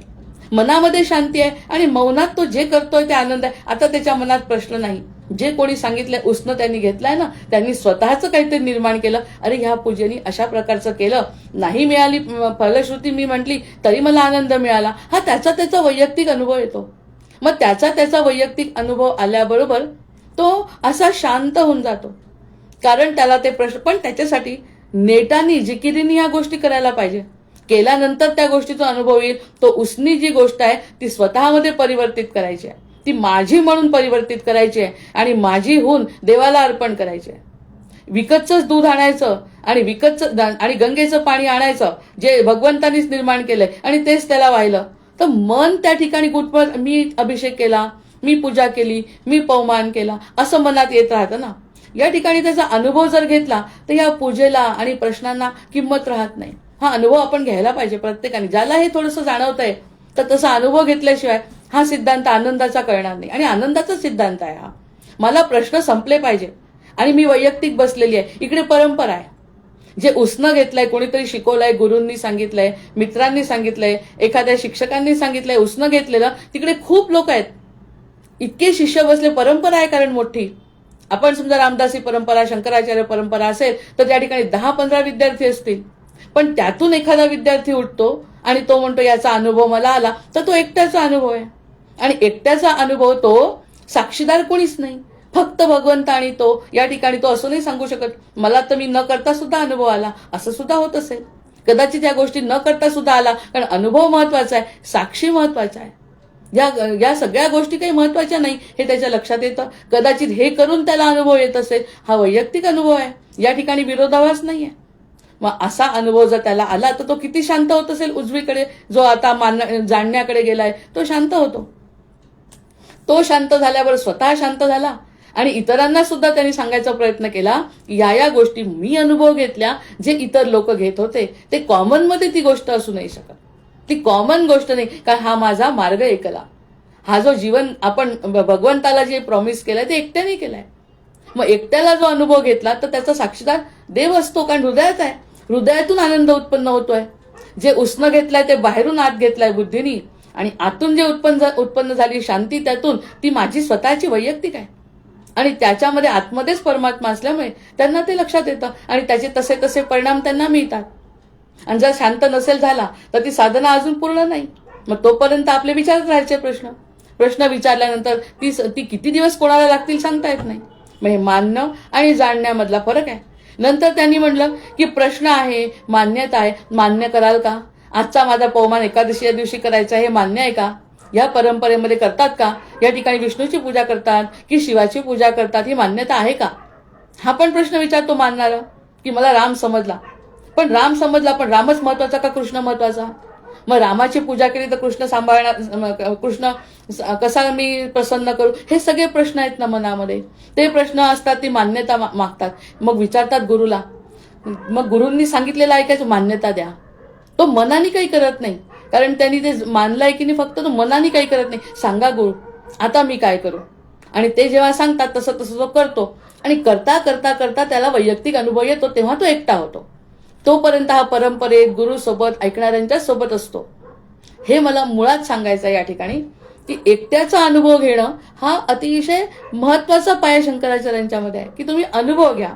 मनामध्ये शांती आहे आणि मौनात तो जे करतोय ते आनंद आहे. आता त्याच्या मनात प्रश्न नाही. जे कोणी सांगितलंय उसनं त्यांनी घेतलाय ना, त्यांनी स्वतःच काहीतरी निर्माण केलं. अरे ह्या पूजेनी अशा प्रकारचं केलं, नाही मिळाली फलश्रुती मी म्हटली तरी मला आनंद मिळाला. हा त्याचा वैयक्तिक अनुभव येतो. मग त्याचा वैयक्तिक अनुभव आल्याबरोबर तो असा शांत होऊन जातो, कारण त्याला ते प्रश्न. पण त्याच्यासाठी नेटानी जिकिरीने या गोष्टी करायला पाहिजे. केल्यानंतर त्या गोष्टीचा अनुभव येईल. तो उसनी जी गोष्ट आहे ती स्वतःमध्ये परिवर्तित करायची आहे, ती माझी म्हणून परिवर्तित करायची आहे आणि माझी होऊन देवाला अर्पण करायची आहे. विकतचंच दूध आणायचं आणि गंगेचं पाणी आणायचं जे भगवंतानीच निर्माण केलंय आणि तेच त्याला वाहिलं, तर मन त्या ठिकाणी गुटमट, मी अभिषेक केला, मी पूजा केली, मी पवमान केला, असं मनात येत राहतं ना. या ठिकाणी त्याचा अनुभव जर घेतला तर या पूजेला आणि प्रश्नांना किंमत राहत नाही. हा अनुभव आपण घ्यायला पाहिजे प्रत्येकाने. ज्याला हे थोडंसं जाणवतंय तर तसा अनुभव घेतल्याशिवाय हा सिद्धांत आनंदाचा कळणार नाही. आणि आनंदाचा सिद्धांत आहे हा. मला प्रश्न संपले पाहिजे आणि मी वैयक्तिक बसलेली आहे. इकडे परंपरा आहे. जे उसनं घेतलंय, कोणीतरी शिकवलंय, गुरूंनी सांगितलंय, मित्रांनी सांगितलंय, एखाद्या शिक्षकांनी सांगितलंय, उसनं घेतलेलं, तिकडे खूप लोक आहेत. इतके शिष्य बसले. परंपरा आहे कारण मोठी. आपण समजा रामदासी परंपरा, शंकराचार्य परंपरा असेल तर त्या ठिकाणी 10-15 विद्यार्थी असतील. पण त्यातून एखादा विद्यार्थी उठतो आणि तो म्हणतो याचा अनुभव मला आला, तर तो एकट्याचा अनुभव आहे. आणि एकट्याचा अनुभव तो साक्षीदार कोणीच नाही, फक्त भगवंत आणि तो. या ठिकाणी तो असं नाही सांगू शकत मला तर मी न करता सुद्धा अनुभव आला, असं सुद्धा होत असेल. कदाचित या गोष्टी न करता सुद्धा आला, कारण अनुभव महत्वाचा आहे, साक्षी महत्वाचा आहे. या सगळ्या गोष्टी काही महत्वाच्या नाही हे त्याच्या लक्षात येतं. कदाचित हे करून त्याला अनुभव येत असेल, हा वैयक्तिक अनुभव आहे, या ठिकाणी विरोधाभास नाहीये. मग असा अनुभव जर त्याला आला तर तो किती शांत होत असेल. उजवीकडे जो आता जाणण्याकडे गेलाय तो शांत होतो. तो शांत झाल्यावर स्वतः शांत झाला आणि इतरांना सुद्धा त्यांनी सांगायचा प्रयत्न केला की या गोष्टी मी अनुभव घेतल्या जे इतर लोक घेत होते. ते कॉमन मध्ये ती गोष्ट असू नाही शकत. ती कॉमन गोष्ट नाही, कारण हा माझा मार्ग एकला. हा जो जीवन आपण भगवंताला जे प्रॉमिस केलंय ते एकट्याने केलाय. मग एकट्याला जो अनुभव घेतला तर त्याचा साक्षीदार देव असतो, कारण हृदयात आहे. हृदयातून आनंद उत्पन्न होतोय. जे उसनं घेतलाय ते बाहेरून आत घेतलाय बुद्धीनी, आणि आतून जे उत्पन्न झाली शांती, त्यातून ती माझी स्वतःची वैयक्तिक आहे. आणि त्याच्यामध्ये आतमध्येच परमात्मा असल्यामुळे त्यांना ते लक्षात येतं आणि त्याचे तसे तसे परिणाम त्यांना मिळतात. आणि जर शांत नसेल झाला तर ती साधना अजून पूर्ण नाही. मग तोपर्यंत आपले विचारत राहायचे प्रश्न विचारल्यानंतर ती किती दिवस कोणाला लागतील सांगता येत नाही. मग हे मानणं आणि जाणण्यामधला फरक आहे. नंतर त्यांनी म्हटलं की प्रश्न आहे, मान्यता आहे, मान्य कराल का? आजचा माझा पवमान एकादशी या दिवशी करायचा हे मान्य आहे का? या परंपरेमध्ये करतात का? या ठिकाणी विष्णूची पूजा करतात की शिवाची पूजा करतात, ही मान्यता आहे का? हा पण प्रश्न विचारतो मानणारा. की मला राम समजला, पण रामच महत्वाचा का कृष्ण महत्वाचा? मग रामाची पूजा केली तर कृष्ण कसा मी प्रसन्न करू? हे सगळे प्रश्न आहेत ना मनामध्ये. ते प्रश्न असतात, ती मान्यता मागतात. मग विचारतात गुरुला. मग गुरूंनी सांगितलेलं ऐकायचं, मान्यता द्या. तो मनाने काही करत नाही, कारण त्यांनी ते मानलंय की नाही, फक्त तो मनाने काही करत नाही. सांगा गुरु आता मी काय करू? आणि ते जेव्हा सांगतात तसं तसं तो करतो. आणि करता करता करता त्याला वैयक्तिक अनुभव येतो, तेव्हा तो एकटा होतो. तोपर्यंत हा परंपरेत गुरुसोबत ऐकणाऱ्यांच्या सोबत असतो. हे मला मुळात सांगायचं आहे या ठिकाणी, की एकट्याचा अनुभव घेणं हा अतिशय महत्वाचा पाया शंकराचार्यांच्यामध्ये आहे, की तुम्ही अनुभव घ्या.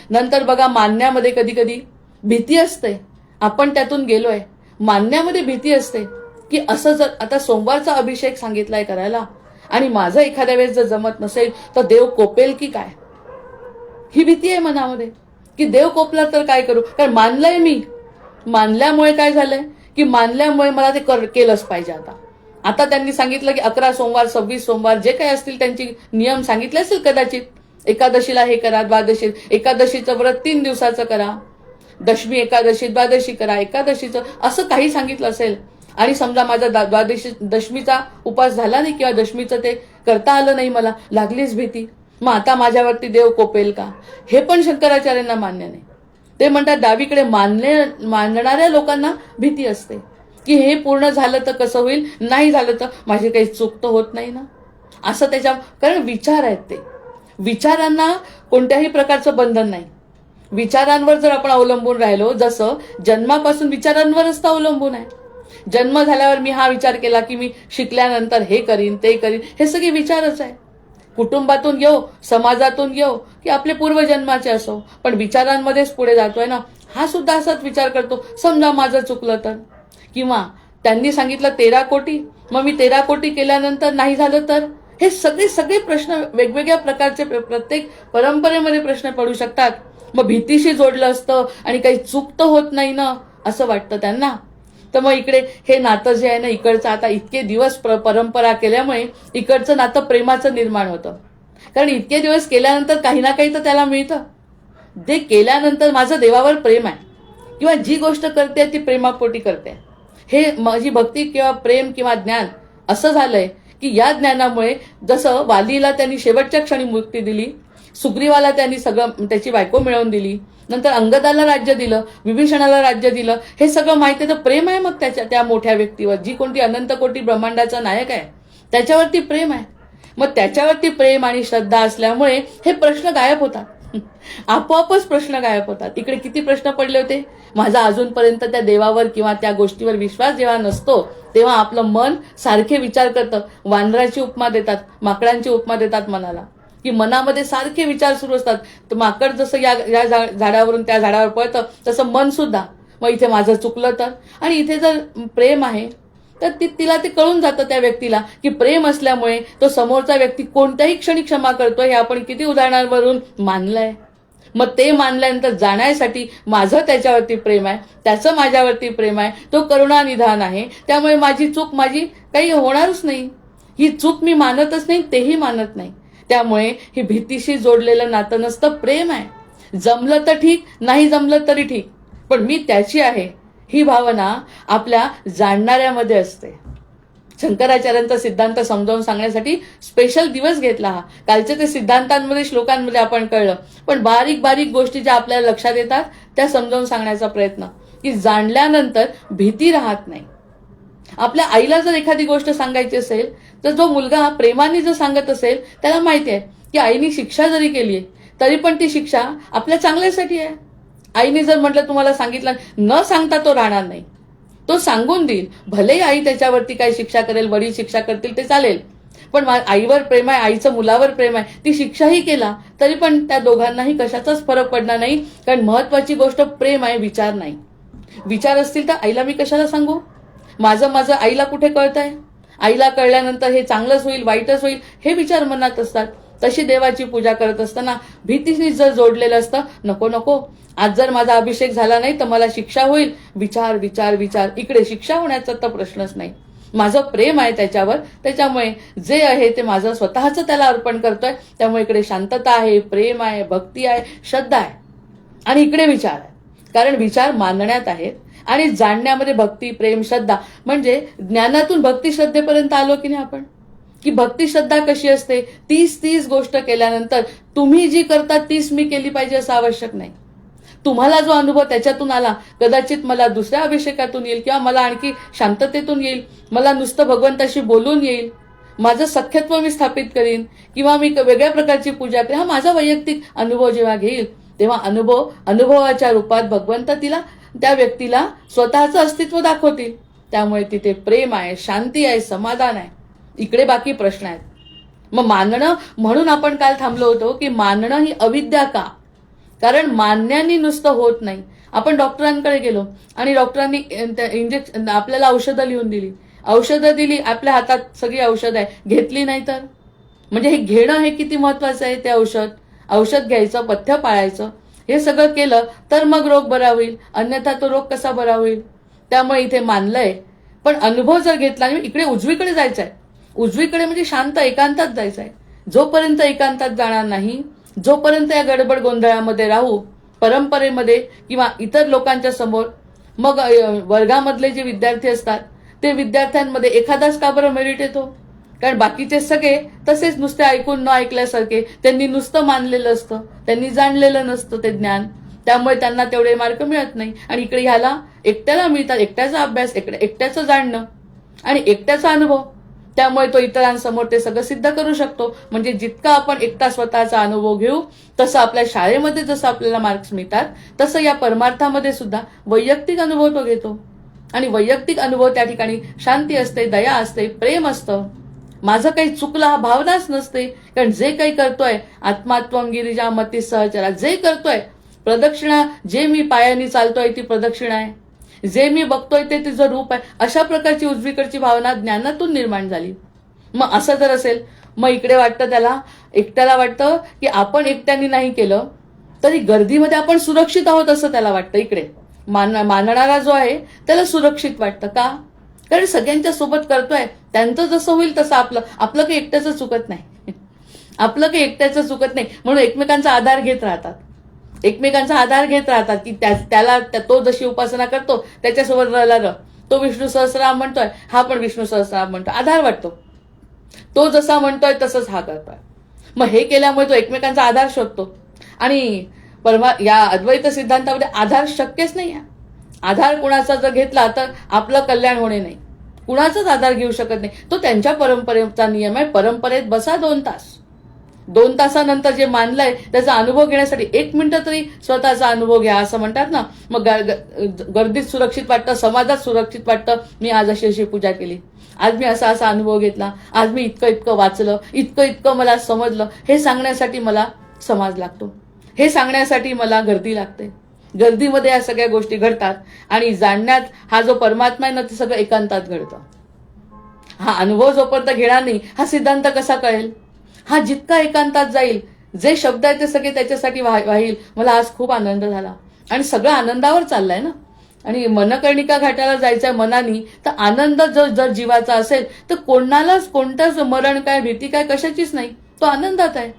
नंतर बघा, मानण्यामध्ये कधी कधी भीती असते. आपण त्यातून गेलोय. मानण्यामध्ये भीती असते की असं जर आता सोमवारचा अभिषेक सांगितलाय करायला आणि माझं एखाद्या वेळेस जर जमत नसेल तर देव कोपेल की काय, ही भीती आहे मनामध्ये. की देव कोपला तर काय करू? कारण मानलंय मी. मानल्यामुळे काय झालंय की मानल्यामुळे मला ते केलंच पाहिजे. आता त्यांनी सांगितलं की 11 सोमवार 26 सोमवार जे काही असतील त्यांची नियम सांगितले असेल कदाचित. एकादशीला हे करा, द्वादशी एकादशीचं व्रत 3 दिवसाचं करा, दशमी एकादशी द्वादशी करा, एकादशीचं असं काही सांगितलं असेल. आणि समजा माझा दशमीचा उपास झाला नाही किंवा दशमीचं ते करता आलं नाही, मला लागलीच भीती. मग आता माझ्यावरती देव कोपेल का? हे पण शंकराचार्यांना मान्य नाही. ते म्हणतात डावीकडे मानणाऱ्या लोकांना भीती असते की हे पूर्ण झालं तर कसं होईल, नाही झालं तर माझी काही चूक तर होत नाही ना, असं त्याच्या. कारण विचार आहेत ते. विचारांना कोणत्याही प्रकारचं बंधन नाही. विचारांवर जर आपण अवलंबून राहिलो, जसं जन्मापासून विचारांवरच तर अवलंबून आहे. जन्म झाल्यावर मी हा विचार केला की मी शिकल्यानंतर हे करीन ते करीन, हे सगळे विचारच आहे. कुटुंबातून येऊ, समाजातून येऊ की आपले पूर्वजन्माचे असो, पण विचारांमध्येच पुढे जातोय ना. हा सुद्धा असाच विचार करतो, समजा माझं चुकलं तर. किंवा त्यांनी सांगितलं 13 कोटी, मग मी 13 कोटी केल्यानंतर नाही झालं तर. हे सगळे प्रश्न वेगवेगळ्या प्रकारचे प्रत्येक परंपरेमध्ये प्रश्न पडू शकतात. मग भीतीशी जोडलं असतं आणि काही चूक तर होत नाही ना असं वाटतं त्यांना. तर मग इकडे हे नातं जे आहे ना इकडचं, आता इतके दिवस परंपरा केल्यामुळे इकडचं नातं प्रेमाचं निर्माण होतं. कारण इतके दिवस केल्यानंतर काही ना काही तर त्याला मिळतं. ते केल्यानंतर माझं देवावर प्रेम आहे किंवा जी गोष्ट करते ती प्रेमापोटी करते, हे माझी भक्ती किंवा प्रेम किंवा ज्ञान असं झालंय की या ज्ञानामुळे जसं वालीला त्यांनी शेवटच्या क्षणी मुक्ती दिली, सुग्रीवाला त्यांनी सगळं त्याची बायको मिळवून दिली, नंतर अंगदाला राज्य दिलं, विभीषणाला राज्य दिलं, हे सगळं माहिती तर प्रेम आहे मग त्या मोठ्या व्यक्तीवर, जी कोणती अनंत कोटी ब्रह्मांडाचा नायक आहे त्याच्यावरती प्रेम आहे. मग त्याच्यावरती प्रेम आणि श्रद्धा असल्यामुळे हे प्रश्न गायब होतात. आपोआपच प्रश्न गायब होतात. इकडे किती प्रश्न पडले होते. माझा अजूनपर्यंत त्या देवावर किंवा त्या गोष्टीवर विश्वास जेव्हा नसतो तेव्हा आपलं मन सारखे विचार करतं. वानराची उपमा देतात, माकडांची उपमा देतात मनाला, की मनामध्ये सारखे विचार सुरू असतात. तर माकड जसं या झाडावरून त्या झाडावर पळतं तसं मन सुद्धा. मग इथे माझं चुकलं तर, आणि इथे जर प्रेम आहे तर तिला ते कळून जातं त्या व्यक्तीला की प्रेम असल्यामुळे तो समोरचा व्यक्ती कोणत्याही क्षणी क्षमा करतोय. हे आपण किती उदाहरणांवरून मानलंय. मग ते मानल्यानंतर जाण्यासाठी माझं त्याच्यावरती प्रेम आहे, त्याचं माझ्यावरती प्रेम आहे, तो करुणानिधान आहे, त्यामुळे माझी चूक माझी काही होणारच नाही. ही चूक मी मानतच नाही, तेही मानत नाही. त्यामुळे ही भीतीशी जोडलेलं नातं नसतं, प्रेम आहे. जमलं तर ठीक, नाही जमलं तरी ठीक, पण मी त्याची आहे ही भावना आपल्या जाणणाऱ्यामध्ये असते. शंकराचार्यांचा सिद्धांत समजावून सांगण्यासाठी स्पेशल दिवस घेतला हा. कालच्या ते सिद्धांतांमध्ये श्लोकांमध्ये आपण कळलं, पण बारीक बारीक गोष्टी ज्या आपल्याला लक्षात येतात त्या समजावून सांगण्याचा प्रयत्न, की जाणल्यानंतर भीती राहत नाही. आपल्या आईला जर एखादी गोष्ट सांगायची असेल तर जो मुलगा प्रेमाने जर सांगत असेल त्याला माहिती आहे की आईने शिक्षा जरी केली तरी पण ती शिक्षा आपल्या चांगल्यासाठी आहे. आईने जर म्हटलं तुम्हाला सांगितलं न सांगता तो राहणार नाही, तो सांगून देईल. भलेही आई त्याच्यावरती काही शिक्षा करेल, वडील शिक्षा करतील ते चालेल, पण आईवर प्रेम आहे, आईचं मुलावर प्रेम आहे, ती शिक्षाही केला तरी पण त्या दोघांनाही कशाचाच फरक पडणार नाही. कारण महत्वाची गोष्ट प्रेम आहे, विचार नाही. विचार असतील तर आईला मी कशाला सांगू. माझं आईला कुठे कळतंय. आईला कळल्यानंतर हे चांगलंच होईल वाईटच होईल हे विचार मनात असतात. तशी देवाची पूजा करत असताना भीतीने जर जोडलेलं असतं, नको नको आज जर माझा अभिषेक झाला नाही तर मला शिक्षा होईल, विचार विचार विचार. इकडे शिक्षा होण्याचा तर प्रश्नच नाही. माझं प्रेम आहे त्याच्यावर, त्याच्यामुळे जे आहे ते माझं स्वतःच त्याला अर्पण करतोय. त्यामुळे इकडे शांतता आहे, प्रेम आहे, भक्ती आहे, श्रद्धा आहे, आणि इकडे विचार आहे. कारण विचार मानण्यात आहेत आणि जाणण्यामध्ये भक्ती, प्रेम, श्रद्धा. म्हणजे ज्ञानातून भक्ती श्रद्धेपर्यंत आलो की नाही आपण, की भक्ती श्रद्धा कशी असते. 30 गोष्ट केल्यानंतर तुम्ही जी करता तीच मी केली पाहिजे असं आवश्यक नाही. तुम्हाला जो अनुभव त्याच्यातून आला, कदाचित मला दुसऱ्या अभिषेकातून येईल किंवा मला आणखी शांततेतून येईल, मला नुसतं भगवंताशी बोलून येईल, माझं सख्यत्व मी स्थापित करीन किंवा मी वेगळ्या प्रकारची पूजा करेन. हा माझा वैयक्तिक अनुभव जेव्हा घेईल तेव्हा अनुभवाच्या रूपात भगवंत त्या व्यक्तीला स्वतःचं अस्तित्व दाखवतील. त्यामुळे तिथे प्रेम आहे, शांती आहे, समाधान आहे. इकडे बाकी प्रश्न आहेत. मग मानणं, म्हणून आपण काल थांबलो होतो की मानणं ही अविद्या का. कारण मानण्याने नुसतं होत नाही. आपण डॉक्टरांकडे गेलो आणि डॉक्टरांनी इंजेक्शन आपल्याला औषधं लिहून दिली, औषधं दिली, आपल्या हातात सगळी औषधं आहे, घेतली नाही तर. म्हणजे हे घेणं हे किती महत्वाचं आहे. ते औषध घ्यायचं, पथ्य पाळायचं, हे सगळं केलं तर मग रोग बरा होईल, अन्यथा तो रोग कसा बरा होईल. त्यामुळे इथे मानलंय, पण अनुभव जर घेतला, इकडे उजवीकडे जायचंय. उजवीकडे म्हणजे शांत एकांतात जायचंय. जोपर्यंत एकांतात जाणार नाही, जोपर्यंत या गडबड गोंधळामध्ये राहू, परंपरेमध्ये किंवा इतर लोकांच्या समोर, मग वर्गामधले जे विद्यार्थी असतात ते विद्यार्थ्यांमध्ये एखादाच का बरं मेरिट येतो. कारण बाकीचे सगळे तसेच नुसते ऐकून न ऐकल्यासारखे, त्यांनी नुसतं मानलेलं असतं, त्यांनी जाणलेलं नसतं ते ज्ञान. त्यामुळे त्यांना तेवढे मार्क मिळत नाही. आणि इकडे ह्याला एकट्याला मिळतात, एकट्याचा अभ्यास, एकट्याचं जाणणं आणि एकट्याचा अनुभव. त्यामुळे तो इतरांसमोर ते सगळं सिद्ध करू शकतो. म्हणजे जितका आपण एकटा स्वतःचा अनुभव घेऊ, तसं आपल्या शाळेमध्ये जसं आपल्याला मार्क्स मिळतात, तसं या परमार्थामध्ये सुद्धा वैयक्तिक अनुभव तो घेतो. आणि वैयक्तिक अनुभव त्या ठिकाणी शांती असते, दया असते, प्रेम असतं. माझं काही चुकलं हा भावनाच नसते. कारण जे काही करतोय, आत्मात्वम गिरिजा मती सहचरा, जे करतोय प्रदक्षिणा, जे मी पायाने चालतोय ती प्रदक्षिणा आहे, जे मी बघतोय ते तिचं रूप आहे, अशा प्रकारची उजवीकडची भावना ज्ञानातून निर्माण झाली. मग असं जर असेल, मग इकडे वाटतं त्याला, एकट्याला वाटतं की आपण एकट्याने नाही केलं तरी गर्दीमध्ये आपण सुरक्षित आहोत असं त्याला वाटतं. इकडे मानणारा जो आहे त्याला सुरक्षित वाटतं. का? कारण सगळ्यांच्या सोबत करतोय, त्यांचं जसं होईल तसं आपलं काही एकट्याचं चुकत नाही. आपलं काही एकट्याचं चुकत नाही. म्हणून एकमेकांचा आधार घेत राहतात, एकमेकांचा आधार घेत राहतात की त्याला तो जशी उपासना करतो त्याच्यासोबत राहिला, तो विष्णू सहस्रनाम म्हणतोय, हा पण विष्णू सहस्रनाम म्हणतोय, आधार वाटतो. तो जसा म्हणतोय तसंच हा करतोय. मग हे केल्यामुळे तो एकमेकांचा आधार शोधतो. आणि या अद्वैत सिद्धांतामध्ये आधार शक्यच नाही आहे. आधार कुणाचा जर घेतला तर आपलं कल्याण होणे नाही. कुणाचाच आधार घेऊ शकत नाही. तो त्यांच्या परंपरेचा नियम आहे. परंपरेत बसा 2 तास. 2 तासानंतर जे मानलंय त्याचा अनुभव घेण्यासाठी 1 मिनिट तरी स्वतःचा अनुभव घ्या, असं म्हणतात ना. मग गर्दीत सुरक्षित वाटतं, समाजात सुरक्षित वाटतं. मी आज अशी अशी पूजा केली, आज मी असा असा अनुभव घेतला, आज मी इतकं इतकं वाचलं, इतकं इतकं मला समजलं, हे सांगण्यासाठी मला समाज लागतो. हे सांगण्यासाठी मला गर्दी लागते. गर्दीमध्ये या सगळ्या गोष्टी घडतात आणि जाणण्यात हा जो परमात्मा आहे ना, ते सगळं एकांतात घडतं. हा अनुभव जोपर्यंत घेणार नाही, हा सिद्धांत कसा कळेल? हा जितका एकांतात जाईल, जे शब्द आहेत ते सगळे त्याच्यासाठी वाहील. मला आज खूप आनंद झाला आणि सगळं आनंदावर चाललंय ना. आणि मनकर्णिका घाटाला जायचंय मनानी, तर आनंद जर जीवाचा असेल तर कोणालाच कोणतंच मरण काय, भीती काय, कशाचीच नाही. तो आनंदात आहे.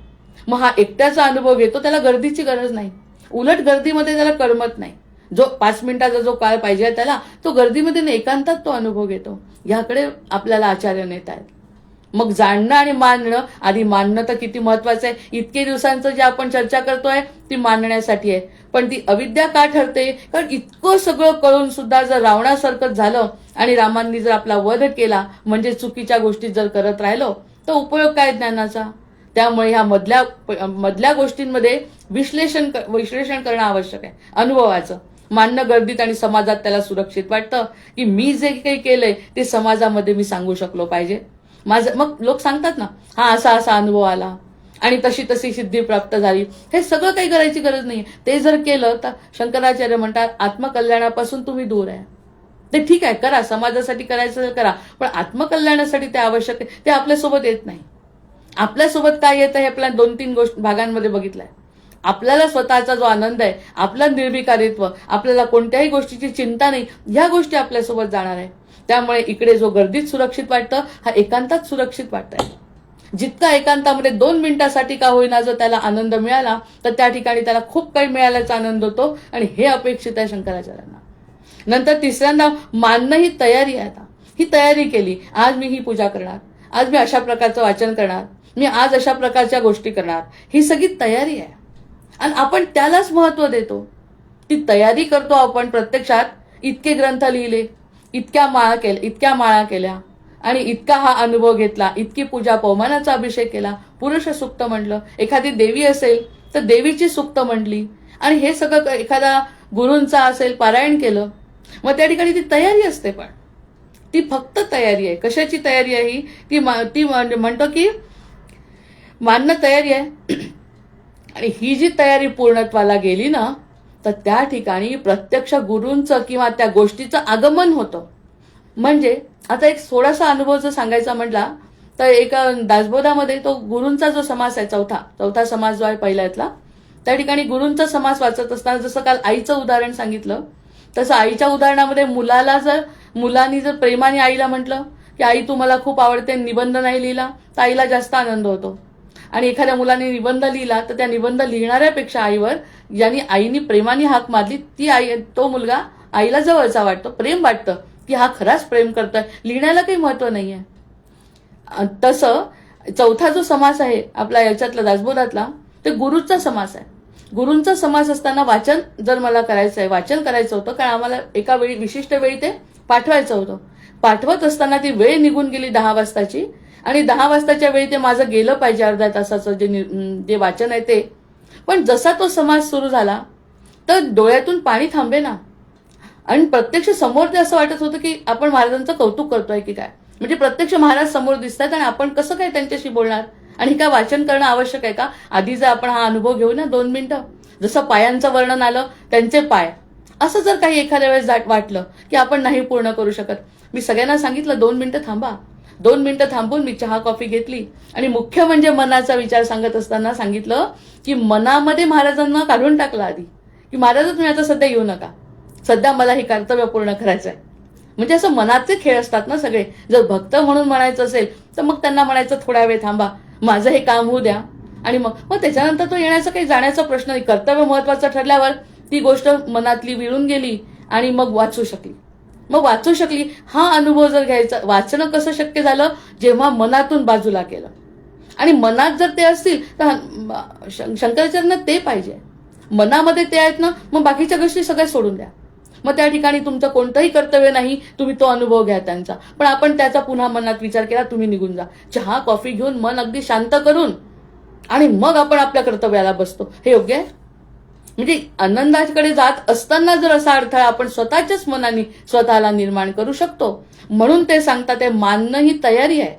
मग हा एकट्याचा अनुभव घेतो, त्याला गर्दीची गरज नाही. उलट गर्दीमध्ये त्याला करमत नाही. जो 5 मिनिटाचा जो काळ पाहिजे त्याला, तो गर्दीमध्ये एकांतात तो अनुभव घेतो. याकडे आपल्याला आचार्य नेत आहेत. मग जाणणं आणि मानणं, आधी मानणं तर किती महत्वाचं आहे. इतके दिवसांचं जे आपण चर्चा करतोय ती मानण्यासाठी आहे. पण ती अविद्या का ठरते? कारण इतकं सगळं कळून सुद्धा जर रावणासारखं झालं आणि रामांनी जर आपला वध केला, म्हणजे चुकीच्या गोष्टी जर करत राहिलो, तर उपयोग काय ज्ञानाचा? त्यामुळे ह्या मधल्या गोष्टींमध्ये विश्लेषण करणं आवश्यक आहे. अनुभवाचं मानणं गर्दीत आणि समाजात त्याला सुरक्षित वाटतं की मी जे काही केलंय ते समाजामध्ये मी सांगू शकलो पाहिजे. मग लोक सांगतात ना, हा असा असा अनुभव आला आणि तशी तशी सिद्धी प्राप्त झाली. हे सगळं काही करायची गरज नाही. ते जर केलं तर शंकराचार्य म्हणतात आत्मकल्याणापासून तुम्ही दूर आहे. ते ठीक आहे, करा, समाजासाठी करायचं करा, पण आत्मकल्याणासाठी ते आवश्यक आहे. ते आपल्यासोबत येत नाही. आपल्यासोबत काय येतं हे आपल्या 2-3 भागांमध्ये बघितलंय. आपल्याला स्वतःचा जो आनंद आहे, आपलं निर्विकारित्व, आपल्याला कोणत्याही गोष्टीची चिंता नाही, ह्या गोष्टी आपल्यासोबत जाणार आहे. त्यामुळे इकडे जो गर्दीत सुरक्षित वाटतं, हा एकांतात सुरक्षित वाटतंय. जितका एकांतामध्ये 2 मिनिटासाठी का होईना जर त्याला आनंद मिळाला, तर त्या ठिकाणी त्याला खूप काही मिळाल्याचा आनंद होतो आणि हे अपेक्षित आहे शंकराचार्यांना. नंतर तिसऱ्यांदा मानणं ही तयारी आहे. आता ही तयारी केली, आज मी ही पूजा करणार, आज मी अशा प्रकारचं वाचन करणार, मी आज अशा प्रकारच्या गोष्टी करणार, ही सगळी तयारी आहे. आणि आपण त्यालाच महत्व देतो. ती तयारी करतो आपण. प्रत्यक्षात इतके ग्रंथ लिहिले, इतक्या माळा केल्या आणि इतका हा अनुभव घेतला, इतकी पूजा पवमानाचा अभिषेक केला, पुरुष सुक्त म्हटलं, एखादी देवी असेल तर देवीची सुक्त म्हटली, आणि हे सगळं एखादा गुरूंचा असेल पारायण केलं. मग त्या ठिकाणी ती तयारी असते. पण ती फक्त तयारी आहे. कशाची तयारी आहे ही? ती म्हणतो की मानणं तयारी आहे. आणि ही जी तयारी पूर्णत्वाला गेली ना, तर त्या ठिकाणी प्रत्यक्ष गुरूंचं किंवा त्या गोष्टीचं आगमन होतं. म्हणजे आता एक थोडासा अनुभव जर सांगायचा म्हटला तर एका दासबोधामध्ये तो गुरूंचा जो समास आहे, चौथा समास जो आहे पहिल्यातला, त्या ठिकाणी गुरूंचा समास वाचत असताना जसं काल आईचं उदाहरण सांगितलं, तसं आईच्या उदाहरणामध्ये मुलांनी जर प्रेमाने आईला म्हटलं की आई तू मला खूप आवडते, निबंध नाही लिहिला, तर आईला जास्त आनंद होतो. आणि एखाद्या मुलाने निबंध लिहिला तर त्या निबंध लिहिणाऱ्यापेक्षा आईवर, ज्यांनी आईनी प्रेमाने हाक मारली, तो मुलगा आईला जवळचा वाटतो, प्रेम वाटतं की हा खराच प्रेम करतोय, लिहिण्याला काही महत्व नाहीये. तसं चौथा जो समास आहे आपला याच्यातला दासबोधातला, ते गुरुचा समास आहे. गुरूंचा समास असताना वाचन जर मला वाचन करायचं होतं, कारण आम्हाला एका वेळी विशिष्ट वेळी ते पाठवायचं होतं. पाठवत असताना ती वेळ निघून गेली 10 वाजताची, आणि 10 वाजताच्या वेळी ते माझं गेलं पाहिजे अर्ध्या तासाचं जे वाचन आहे ते. पण जसा तो समास सुरू झाला तर डोळ्यातून पाणी थांबे ना, आणि प्रत्यक्ष समोर ते असं वाटत होतं की आपण महाराजांचं कौतुक करतोय की काय. म्हणजे प्रत्यक्ष महाराज समोर दिसतात आणि आपण कसं काय त्यांच्याशी बोलणार, आणि काय वाचन करणं आवश्यक आहे का? आधी जर आपण हा अनुभव घेऊ ना 2 मिनिटं, जसं पायांचं वर्णन आलं, त्यांचे पाय, असं जर काही एखाद्या वेळेस वाटलं की आपण नाही पूर्ण करू शकत, मी सगळ्यांना सांगितलं 2 मिनिटं थांबा. 2 मिनिटं थांबून मी चहा कॉफी घेतली आणि मुख्य म्हणजे मनाचा विचार सांगत असताना सांगितलं की मनामध्ये महाराजांना काढून टाकलं आधी, की महाराज तुम्ही आता सध्या येऊ नका, सध्या मला हे कर्तव्य पूर्ण करायचं आहे. म्हणजे असं मनाचे खेळ असतात ना सगळे. जर भक्त म्हणून म्हणायचं असेल तर मग त्यांना म्हणायचं थोडा वेळ थांबा, माझं हे काम होऊ द्या, आणि मग त्याच्यानंतर तो येण्याचा काही जाण्याचा प्रश्न नाही. कर्तव्य महत्वाचं ठरल्यावर ती गोष्ट मनातली विळून गेली आणि मग वाचू शकली. हा अनुभव जर घ्यायचा, वाचणं कसं शक्य झालं? जेव्हा मनातून बाजूला केलं. आणि मनात जर ते असतील तर शंकराचार्यांना ते पाहिजे, मनामध्ये ते आहेत ना, मग बाकीच्या गोष्टी सगळ्या सोडून द्या. मग त्या ठिकाणी तुमचं कोणतंही कर्तव्य नाही, तुम्ही तो अनुभव घ्या त्यांचा. पण आपण त्याचा पुन्हा मनात विचार केला, तुम्ही निघून जा चहा कॉफी घेऊन मन अगदी शांत करून, आणि मग आपण आपल्या कर्तव्याला बसतो. हे योग्य आहे? म्हणजे आनंदाकडे जात असताना जर असा अडथळा आपण स्वतःच्याच मनाने स्वतःला निर्माण करू शकतो. म्हणून ते सांगतात, ते मानणं ही तयारी आहे.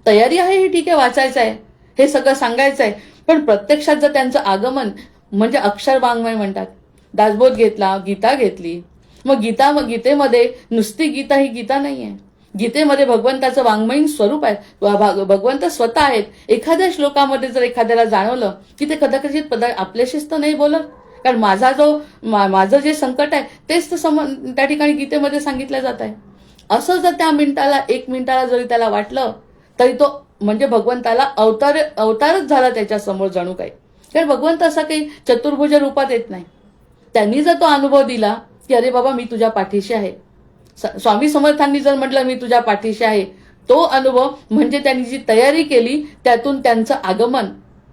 तयारी आहे ही ठीक आहे, वाचायचं आहे, हे सगळं सांगायचं आहे. पण प्रत्यक्षात जर त्यांचं आगमन, म्हणजे अक्षर वाङ्मय म्हणतात, दासबोध घेतला, गीता घेतली, मग गीतेमध्ये नुसती गीता ही गीता नाही आहे. गीतेमध्ये भगवंताचं वाङ्मयीन स्वरूप आहे, भगवंत स्वतः आहेत. एखाद्या श्लोकामध्ये जर एखाद्याला जाणवलं की ते कदाचित आपल्याशीच तर नाही बोलत, कारण माझं जे संकट आहे तेच तर त्या ठिकाणी गीतेमध्ये सांगितलं जात आहे, असं जर त्या एक मिनिटाला जरी त्याला वाटलं तरी तो म्हणजे भगवंताला अवतारच झाला त्याच्या समोर जणू काही. कारण भगवंत असा काही चतुर्भुज रूपात येत नाही. त्यांनी जर तो अनुभव दिला की अरे बाबा मी तुझ्या पाठीशी आहे, स्वामी समर्थांनी जर म्हटलं मी तुझ्या पाठीशी आहे, तो अनुभव म्हणजे त्यांनी जी तयारी केली त्यातून त्यांचं आगमन,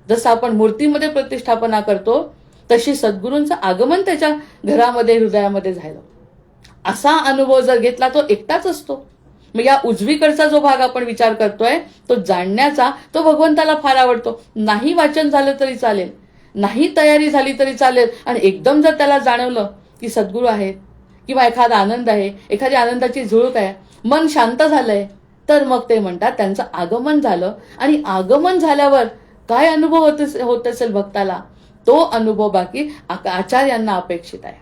जसं आपण मूर्तीमध्ये प्रतिष्ठापना करतो तशी सद्गुरूंचं आगमन त्याच्या घरामध्ये हृदयामध्ये झालं. असा अनुभव जर घेतला तो एकटाच असतो. मग या उजवीकडचा जो भाग आपण विचार करतोय तो जाणण्याचा, तो भगवंताला फार आवडतो. नाही वाचन झालं तरी चालेल, नाही तयारी झाली तरी चालेल, आणि एकदम जर त्याला जाणवलं की सद्गुरू आहेत किंवा एखादा आनंद आहे, एखादी आनंदाची झुळूक आहे, मन शांत झालंय, तर मग ते म्हणतात त्यांचं आगमन झालं. आणि आगमन झाल्यावर काय अनुभव होत असेल भक्ताला, तो अनुभव बाकी आचार्यांना अपेक्षित आहे.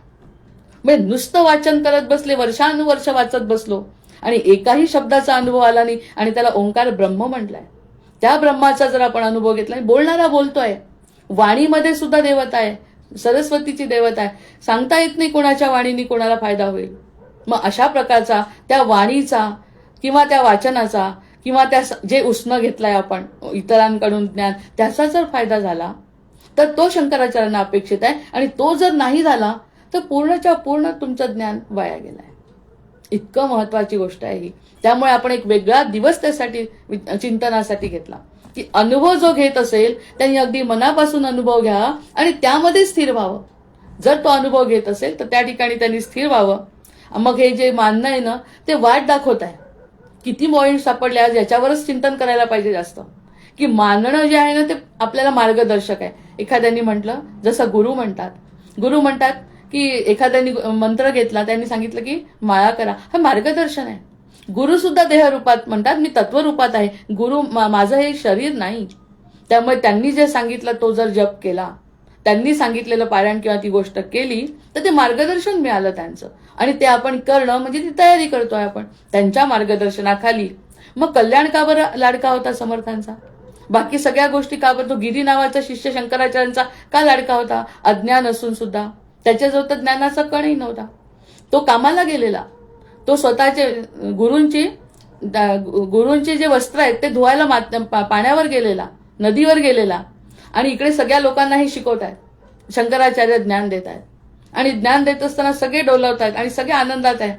म्हणजे नुसतं वाचन करत बसले, वर्षानुवर्ष वाचत बसलो आणि एकाही शब्दाचा अनुभव आला नाही, आणि त्याला ओंकार ब्रह्म म्हटलाय, त्या ब्रह्माचा जर आपण अनुभव घेतला, बोलणारा बोलतोय, वाणीमध्ये सुद्धा देवता आहे, सरस्वतीची देवता आहे, सांगता येत नाही कोणाच्या वाणीने कोणाला फायदा होईल. मग अशा प्रकारचा त्या वाणीचा किंवा त्या वाचनाचा किंवा त्या जे उसनं घेतलाय आपण इतरांकडून ज्ञान, त्याचा जर फायदा झाला तर तो शंकराचार्यांना अपेक्षित आहे. आणि तो जर नाही झाला तर पूर्णच्या पूर्ण तुमचं ज्ञान वाया गेलंय. इतकं महत्वाची गोष्ट आहे ही. त्यामुळे आपण एक वेगळा दिवस त्यासाठी चिंतनासाठी घेतला की अनुभव जो घेत असेल त्यांनी अगदी मनापासून अनुभव घ्या आणि त्यामध्ये स्थिर व्हावं. जर तो अनुभव घेत असेल तर त्या ठिकाणी त्यांनी स्थिर व्हावं. मग हे जे मानणं आहे ना ते वाट दाखवत आहे. किती पॉईंट सापडले आज, याच्यावरच चिंतन करायला पाहिजे जास्त, की मानणं जे आहे ना ते आपल्याला मार्गदर्शक आहे. एखाद्यानी म्हटलं, जसं गुरु म्हणतात की एखाद्यानी मंत्र घेतला, त्यांनी सांगितलं की माळा करा, हा मार्गदर्शन आहे. गुरु सुद्धा देहरूपात म्हणतात, मी तत्वरूपात आहे, गुरु माझं हे शरीर नाही. त्यामुळे त्यांनी जे सांगितलं तो जर जप केला, त्यांनी सांगितलेलं पारायण किंवा ती गोष्ट केली तर ते मार्गदर्शन मिळालं त्यांचं, आणि ते आपण करणं म्हणजे ती तयारी करतोय आपण त्यांच्या मार्गदर्शनाखाली. मग कल्याण का बरं लाडका होता समर्थांचा, बाकी सगळ्या गोष्टी का बरं? तो गिरी नावाचा शिष्य शंकराचार्यांचा का लाडका होता? अज्ञान असून सुद्धा त्याच्याजवळ तर ज्ञानाचा कणही नव्हता. तो कामाला गेलेला, तो स्वतःचे गुरूंचे जे वस्त्र आहेत ते धुवायला पाण्यावर गेलेला, नदीवर गेलेला, आणि इकडे सगळ्या लोकांना हे शिकवत आहेत. शंकराचार्य ज्ञान देत आहेत, आणि ज्ञान देत असताना सगळे डोलवत आहेत आणि सगळे आनंदात आहेत.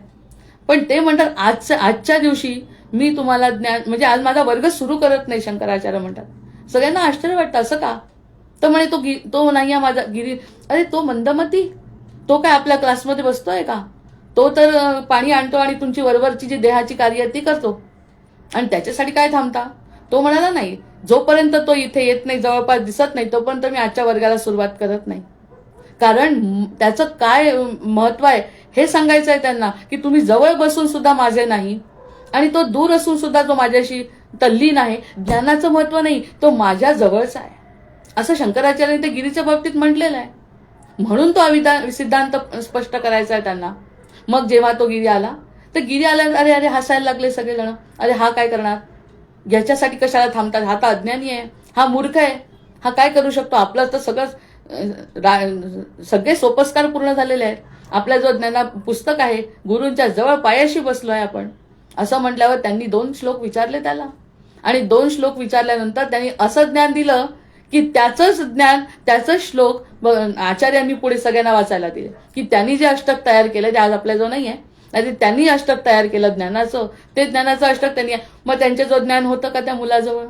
पण ते म्हणतात आजच्या दिवशी मी तुम्हाला ज्ञान, म्हणजे आज माझा वर्ग सुरू करत नाही, शंकराचार्य म्हणतात. सगळ्यांना आश्चर्य वाटतं, असं का? तर म्हणे तो नाही माझा गिरी. अरे तो मंदमती, तो काय आपल्या क्लासमध्ये बसतोय का? तो तर पाणी आणतो आणि तुमची वरवरची जी देहाची कार्य ती करतो, आणि त्याच्यासाठी काय थांबता? तो म्हणाला नाही, जोपर्यंत तो इथे येत नाही, जवळपास दिसत नाही, तोपर्यंत मी आजच्या वर्गाला सुरुवात करत नाही. कारण त्याचं काय महत्व आहे हे सांगायचं आहे त्यांना, की तुम्ही जवळ बसून सुद्धा माझे नाही, आणि तो दूर असून सुद्धा तो माझ्याशी तल्लीन आहे. ज्ञानाचं महत्व नाही, तो माझ्या जवळचा आहे, असं शंकराचार्यांनी ते गिरीच्या बाबतीत म्हटलेलं आहे. म्हणून तो सिद्धांत स्पष्ट करायचा आहे त्यांना. मग जेव्हा तो गिरी आला तर गिरी आला, अरे अरे हसायला लागले सगळेजण. अरे हा काय करणार, याच्यासाठी कशाला थांबतात, हा तर अज्ञानी आहे, हा मूर्ख आहे, हा काय करू शकतो? आपलं तर सगळे सोपस्कार पूर्ण झालेले आहेत, आपल्या जो ज्ञाना पुस्तक आहे, गुरूंच्या जवळ पायाशी बसलोय आपण, असं म्हटल्यावर त्यांनी 2 श्लोक विचारले त्याला, आणि 2 श्लोक विचारल्यानंतर त्यांनी असं ज्ञान दिलं की त्याचंच ज्ञान, त्याचंच श्लोक आचार्यांनी पुढे सगळ्यांना वाचायला दिले. की त्यांनी जे अष्टक तयार केलं ते आज आपल्याजवळ नाही आहे, नाही त्यांनी अष्टक तयार केलं ज्ञानाचं, ते ज्ञानाचं अष्टक त्यांनी. मग त्यांचे जो ज्ञान होतं का त्या मुलाजवळ?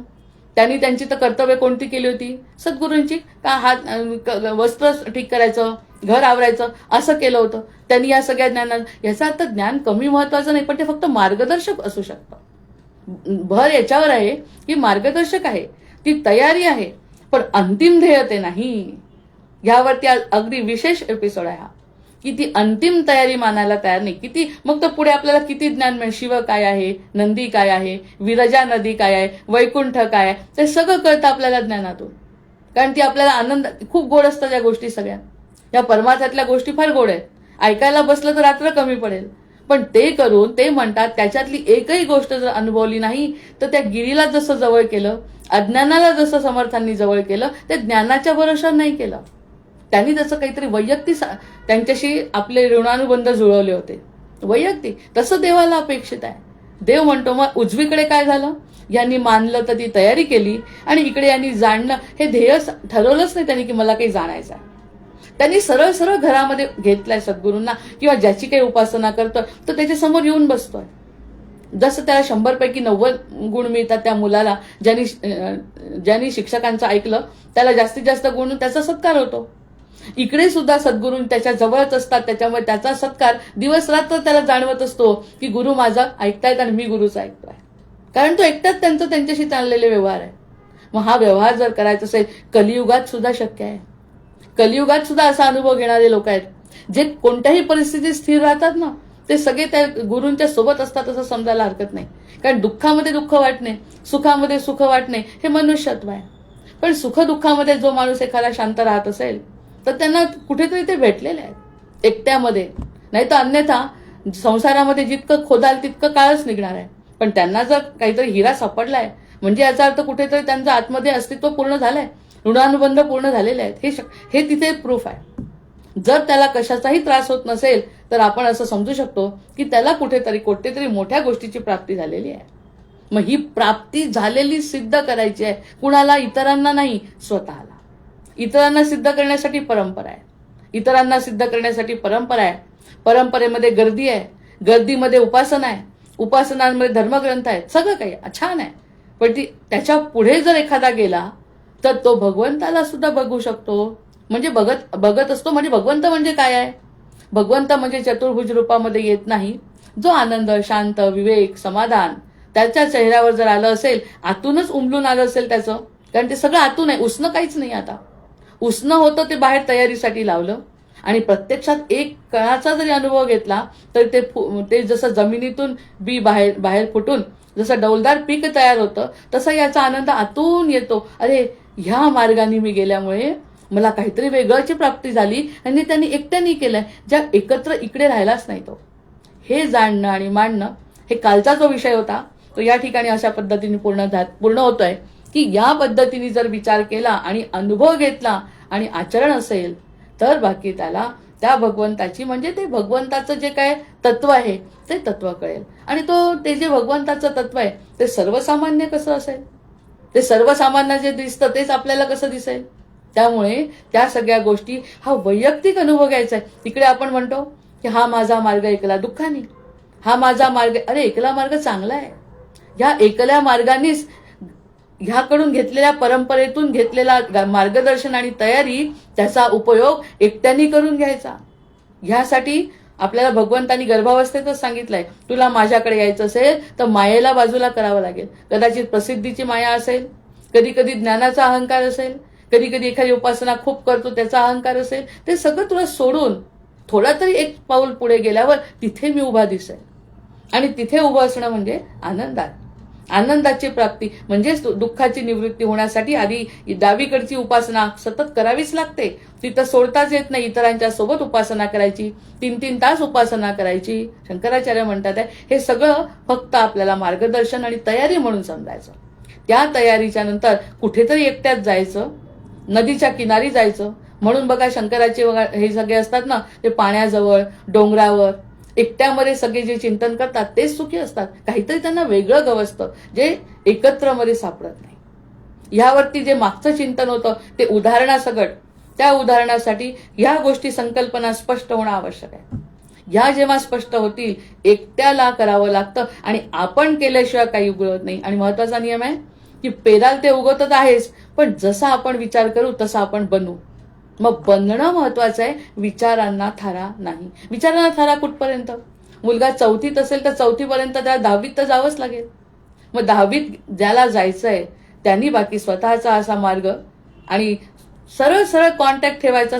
त्यांनी त्यांची तर कर्तव्य कोणती केली होती? सद्गुरूंची. का हात वस्त्र ठीक करायचं, घर आवरायचं असं केलं होतं त्यांनी या सगळ्या ज्ञानात. याचा अर्थ ज्ञान कमी महत्वाचं नाही, पण ते फक्त मार्गदर्शक असू शकतं. भर याच्यावर आहे की मार्गदर्शक आहे, ती तयारी आहे, पण अंतिम ध्येय ते नाही. यावरती अगदी विशेष एपिसोड आहे हा, की ती अंतिम तयारी मानायला तयार नाही. किती मग तर पुढे आपल्याला किती ज्ञान मिळेल? शिव काय आहे, नंदी काय आहे, विरजा नदी काय आहे, वैकुंठ काय आहे, ते सगळं कळतं आपल्याला ज्ञानातून. कारण ती आपल्याला आनंद, खूप गोड असतात या गोष्टी सगळ्या. या परमार्थातल्या गोष्टी फार गोड आहेत. ऐकायला बसलं तर रात्र कमी पडेल, पण ते करून ते म्हणतात त्याच्यातली एकही गोष्ट जर अनुभवली नाही तर त्या गिरीला जसं जवळ केलं, अज्ञानाला जसं समर्थांनी जवळ केलं, ते ज्ञानाच्या भरोशावर नाही केलं. त्यांनी त्याचं काहीतरी वैयक्तिक त्यांच्याशी आपले ऋणानुबंध जुळवले होते, वैयक्तिक. तसं देवाला अपेक्षित आहे. देव म्हणतो मग उजवीकडे काय झालं? यांनी मानलं तर ती तयारी केली, आणि इकडे यांनी जाणणं हे ध्येय ठरवलंच नाही त्यांनी की मला काही जाणायचं आहे. त्यांनी सरळ सरळ घरामध्ये घेतलाय सद्गुरूंना, किंवा ज्याची काही उपासना करतोय तो त्याच्या समोर येऊन बसतोय. जसं त्याला 100 पैकी 90 गुण मिळतात त्या मुलाला, ज्यांनी शिक्षकांचं ऐकलं त्याला जास्तीत जास्त गुण, त्याचा सत्कार होतो. इकडे सुद्धा सद्गुरू त्याच्या जवळच असतात, त्याच्यामुळे त्याचा सत्कार दिवस रात्र त्याला जाणवत असतो की गुरु माझा ऐकतायत आणि मी गुरुचा ऐकतोय. कारण तो एकटाच त्यांच्याशी चाललेले व्यवहार आहे. मग हा व्यवहार जर करायचा असेल, कलियुगात सुद्धा शक्य आहे. कलियुगात सुद्धा असा अनुभव घेणारे लोक आहेत जे कोणत्याही परिस्थितीत स्थिर राहतात ना, ते सगळे त्या गुरूंच्या सोबत असतात असं समजायला हरकत नाही. कारण दुःखामध्ये दुःख वाटणे, सुखामध्ये सुख वाटणे हे मनुष्यत्व आहे. पण सुख दुःखामध्ये जो माणूस एखादा शांत राहत असेल तर त्यांना कुठेतरी ते भेटलेले आहेत एकट्यामध्ये. नाही तर अन्यथा संसारामध्ये जितकं खोदाल तितकं काळच निघणार आहे. पण त्यांना जर काहीतरी हिरा सापडलाय म्हणजे याचा अर्थ कुठेतरी त्यांचं आतमध्ये अस्तित्व पूर्ण झालंय, ऋणानुबंध पूर्ण झालेले आहेत, हे तिथे प्रूफ आहे. जर त्याला कशाचाही त्रास होत नसेल तर आपण असं समजू शकतो की त्याला कुठेतरी मोठ्या गोष्टीची प्राप्ती झालेली आहे. मग ही प्राप्ती झालेली सिद्ध करायची आहे. कुणाला? इतरांना नाही, स्वतःला. इतरांना सिद्ध करण्यासाठी परंपरा आहे, इतरांना सिद्ध करण्यासाठी परंपरा आहे. परंपरेमध्ये गर्दी आहे, गर्दीमध्ये उपासना आहे, उपासनांमध्ये धर्मग्रंथ आहेत, सगळं काही छान आहे. पण त्याच्या पुढे जर एखादा गेला तर तो भगवंताला सुद्धा बघू शकतो. म्हणजे बघत असतो. म्हणजे भगवंत म्हणजे काय आहे? भगवंत म्हणजे चतुर्भुज रूपामध्ये येत नाही. जो आनंद, शांत, विवेक, समाधान त्याच्या चेहऱ्यावर जर आलं असेल, आतूनच उमलून आलं असेल त्याचं, कारण ते सगळं आतून आहे, उसनं काहीच नाही. आता उसनं होतं ते बाहेर तयारीसाठी लावलं, आणि प्रत्यक्षात एक कणाचा जरी अनुभव घेतला तर ते जसं जमिनीतून बी बाहेर फुटून जसं डौलदार पीक तयार होतं, तसा याचा आनंद आतून येतो. अरे, ह्या मार्गाने मी गेल्यामुळे मला काहीतरी वेगळ्याची प्राप्ती झाली, आणि त्यांनी एकट्याने केलंय, ज्या एकत्र इकडे राहिलाच नाही तो. हे जाणणं आणि मांडणं, हे कालचा जो विषय होता तो या ठिकाणी अशा पद्धतीने पूर्ण होतोय की या पद्धतीने जर विचार केला आणि अनुभव घेतला आणि आचरण असेल तर बाकी त्याला त्या भगवंताची, म्हणजे ते भगवंताचं जे काय तत्व आहे ते तत्व कळेल. आणि ते जे भगवंताचं तत्व आहे ते सर्वसामान्य कसं असेल? ते सर्वसामान्य जे दिसतं तेच आपल्याला कसं दिसेल? त्यामुळे त्या सगळ्या गोष्टी हा वैयक्तिक अनुभव घ्यायचा आहे. तिकडे आपण म्हणतो की हा माझा मार्ग एकला दुःखाने, हा माझा मार्ग, अरे एकला मार्ग चांगला आहे. ह्या एकल्या मार्गानेच ह्याकडून घेतलेल्या परंपरेतून घेतलेला मार्गदर्शन आणि तयारी त्याचा उपयोग एकट्याने करून घ्यायचा. ह्यासाठी आपल्याला भगवंतांनी गर्भावस्थेतच सांगितलंय, तुला माझ्याकडे यायचं असेल तर मायेला बाजूला करावं लागेल. कदाचित प्रसिद्धीची माया असेल, कधी कधी ज्ञानाचा अहंकार असेल, कधी कधी एखादी उपासना खूप करतो त्याचा अहंकार असेल. ते सगळं तुला सोडून थोडा तरी एक पाऊल पुढे गेल्यावर तिथे मी उभा दिसेल. आणि तिथे उभं असणं म्हणजे आनंदाची प्राप्ती, म्हणजेच दुःखाची निवृत्ती होण्यासाठी आधी डावीकडची उपासना सतत करावीच लागते. तिथं सोडताच येत नाही. इतरांच्या सोबत उपासना करायची, 3-3 तास उपासना करायची. शंकराचार्य म्हणतात हे सगळं फक्त आपल्याला मार्गदर्शन आणि तयारी म्हणून समजायचं. त्या तयारीच्या नंतर कुठेतरी एकट्यात जायचं, नदीच्या किनारी जायचं. म्हणून बघा शंकराचे हे सगळे असतात ना, ते पाण्याजवळ, डोंगरावर एकट्यामध्ये सगळे जे चिंतन करतात तेच सुखी असतात. काहीतरी त्यांना वेगळं गवसतं जे एकत्र मध्ये सापडत नाही. ह्यावरती जे मागचं चिंतन होतं ते उदाहरणासकट, त्या उदाहरणासाठी ह्या गोष्टी संकल्पना स्पष्ट होणं आवश्यक आहे. ह्या जेव्हा स्पष्ट होतील एकट्याला करावं लागतं आणि आपण केल्याशिवाय काही उघडत नाही. आणि महत्वाचा नियम आहे, की पेराल ते उगवतच आहेच, पण जसा आपण विचार करू तसा आपण बनू. मग बनणं महत्वाचं आहे, विचारांना थारा नाही. विचारांना थारा कुठपर्यंत? मुलगा 4थीत असेल तर 4थीपर्यंत त्याला 10वीत तर जावंच लागेल. मग 10वीत ज्याला जायचंय त्यांनी बाकी स्वतःचा असा मार्ग आणि सरळ सरळ कॉन्टॅक्ट ठेवायचा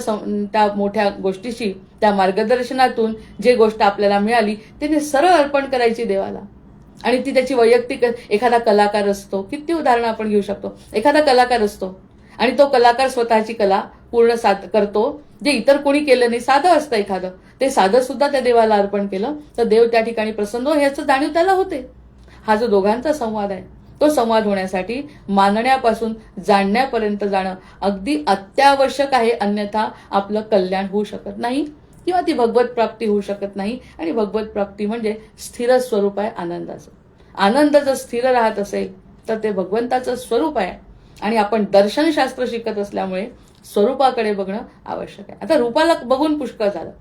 त्या मोठ्या गोष्टीशी, त्या मार्गदर्शनातून जे गोष्ट आपल्याला मिळाली त्याने सरळ अर्पण करायची देवाला. आणि ती त्याची वैयक्तिक, एखादा कलाकार असतो, किती उदाहरणं आपण घेऊ शकतो. एखादा कलाकार असतो आणि तो कलाकार स्वतःची कला पूर्ण करतो, जे इतर कोणी केलं नाही. साधं असतं एखादं, ते साधं सुद्धा त्या देवाला अर्पण केलं तर देव त्या ठिकाणी प्रसन्न हो, ह्याचं जाणीव त्याला होते. हा जो दोघांचा संवाद आहे, तो संवाद होण्यासाठी मानण्यापासून जाणण्यापर्यंत जाणं अगदी अत्यावश्यक आहे. अन्यथा आपलं कल्याण होऊ शकत नाही किंवा ती भगवत प्राप्ती होऊ शकत नाही. आणि भगवत प्राप्ती म्हणजे स्थिर स्वरूप आहे आनंदाचं. आनंद जर स्थिर राहत असेल तर ते भगवंताचं स्वरूप आहे. आणि आपण दर्शनशास्त्र शिकत असल्यामुळे स्वरूपाकडे बघणं आवश्यक आहे. आता रूपाला बघून पुष्कळ झालं,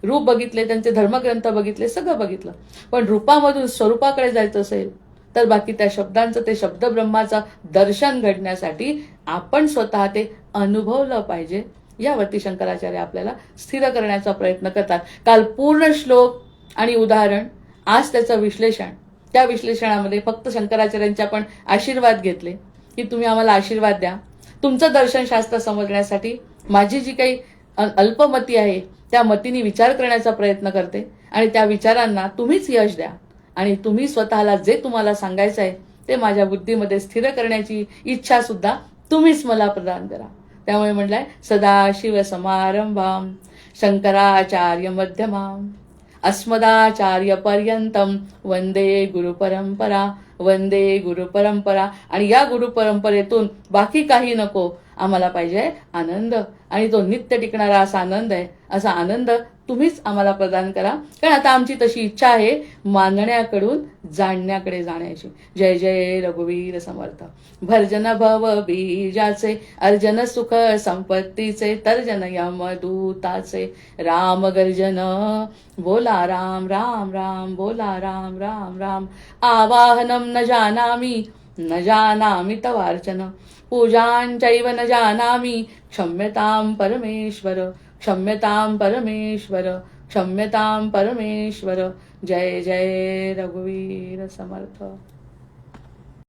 रूप बघितले, त्यांचे धर्मग्रंथ बघितले, सगळं बघितलं, पण रूपामधून स्वरूपाकडे जायचं असेल तर बाकी त्या शब्दांचं, ते शब्द ब्रह्माचं दर्शन घडण्यासाठी आपण स्वतः ते अनुभवलं पाहिजे. यावरती शंकराचार्य आपल्याला स्थिर करण्याचा प्रयत्न करतात. काल पूर्ण श्लोक आणि उदाहरण, आज त्याचं विश्लेषण. त्या विश्लेषणामध्ये फक्त शंकराचार्यांचे आपण आशीर्वाद घेतले की तुम्ही आम्हाला आशीर्वाद द्या. तुमचं दर्शनशास्त्र समजण्यासाठी माझी जी काही अल्पमती आहे त्या मतीने विचार करण्याचा प्रयत्न करते आणि त्या विचारांना तुम्हीच यश द्या. आणि तुम्ही स्वतःला जे तुम्हाला सांगायचं आहे ते माझ्या बुद्धीमध्ये स्थिर करण्याची इच्छा सुद्धा तुम्हीच मला प्रदान करा. त्यामुळे म्हटलंय, सदाशिव समारंभाम शंकराचार्य मध्यमाम अस्मदाचार्य पर्यंतम वंदे गुरुपरंपरा, वंदे गुरुपरंपरा. आणि या गुरुपरंपरेतून बाकी काही नको, आम्हाला पाहिजे आनंद. आणि तो नित्य टिकणारा असा आनंद आहे. असा आनंद तुम्हीच आम्हाला प्रदान करा. कारण आता आमची तशी इच्छा आहे मानण्याकडून जाणण्याकडे जाण्याची. जय जय रघुवीर समर्थ. भर्जन भव बीजाचे, अर्जन सुख संपत्तीचे, तर्जन यमदूताचे. राम गर्जन बोला राम राम राम, बोला राम राम राम. आवाहनम न जानामि, न जानामि तवार्चन, पूजांचैव न जानामि, क्षम्यतां परमेश्वर, क्षम्यतां परमेश्वर, क्षम्यतां परमेश्वर. जय जय रघुवीर समर्थ.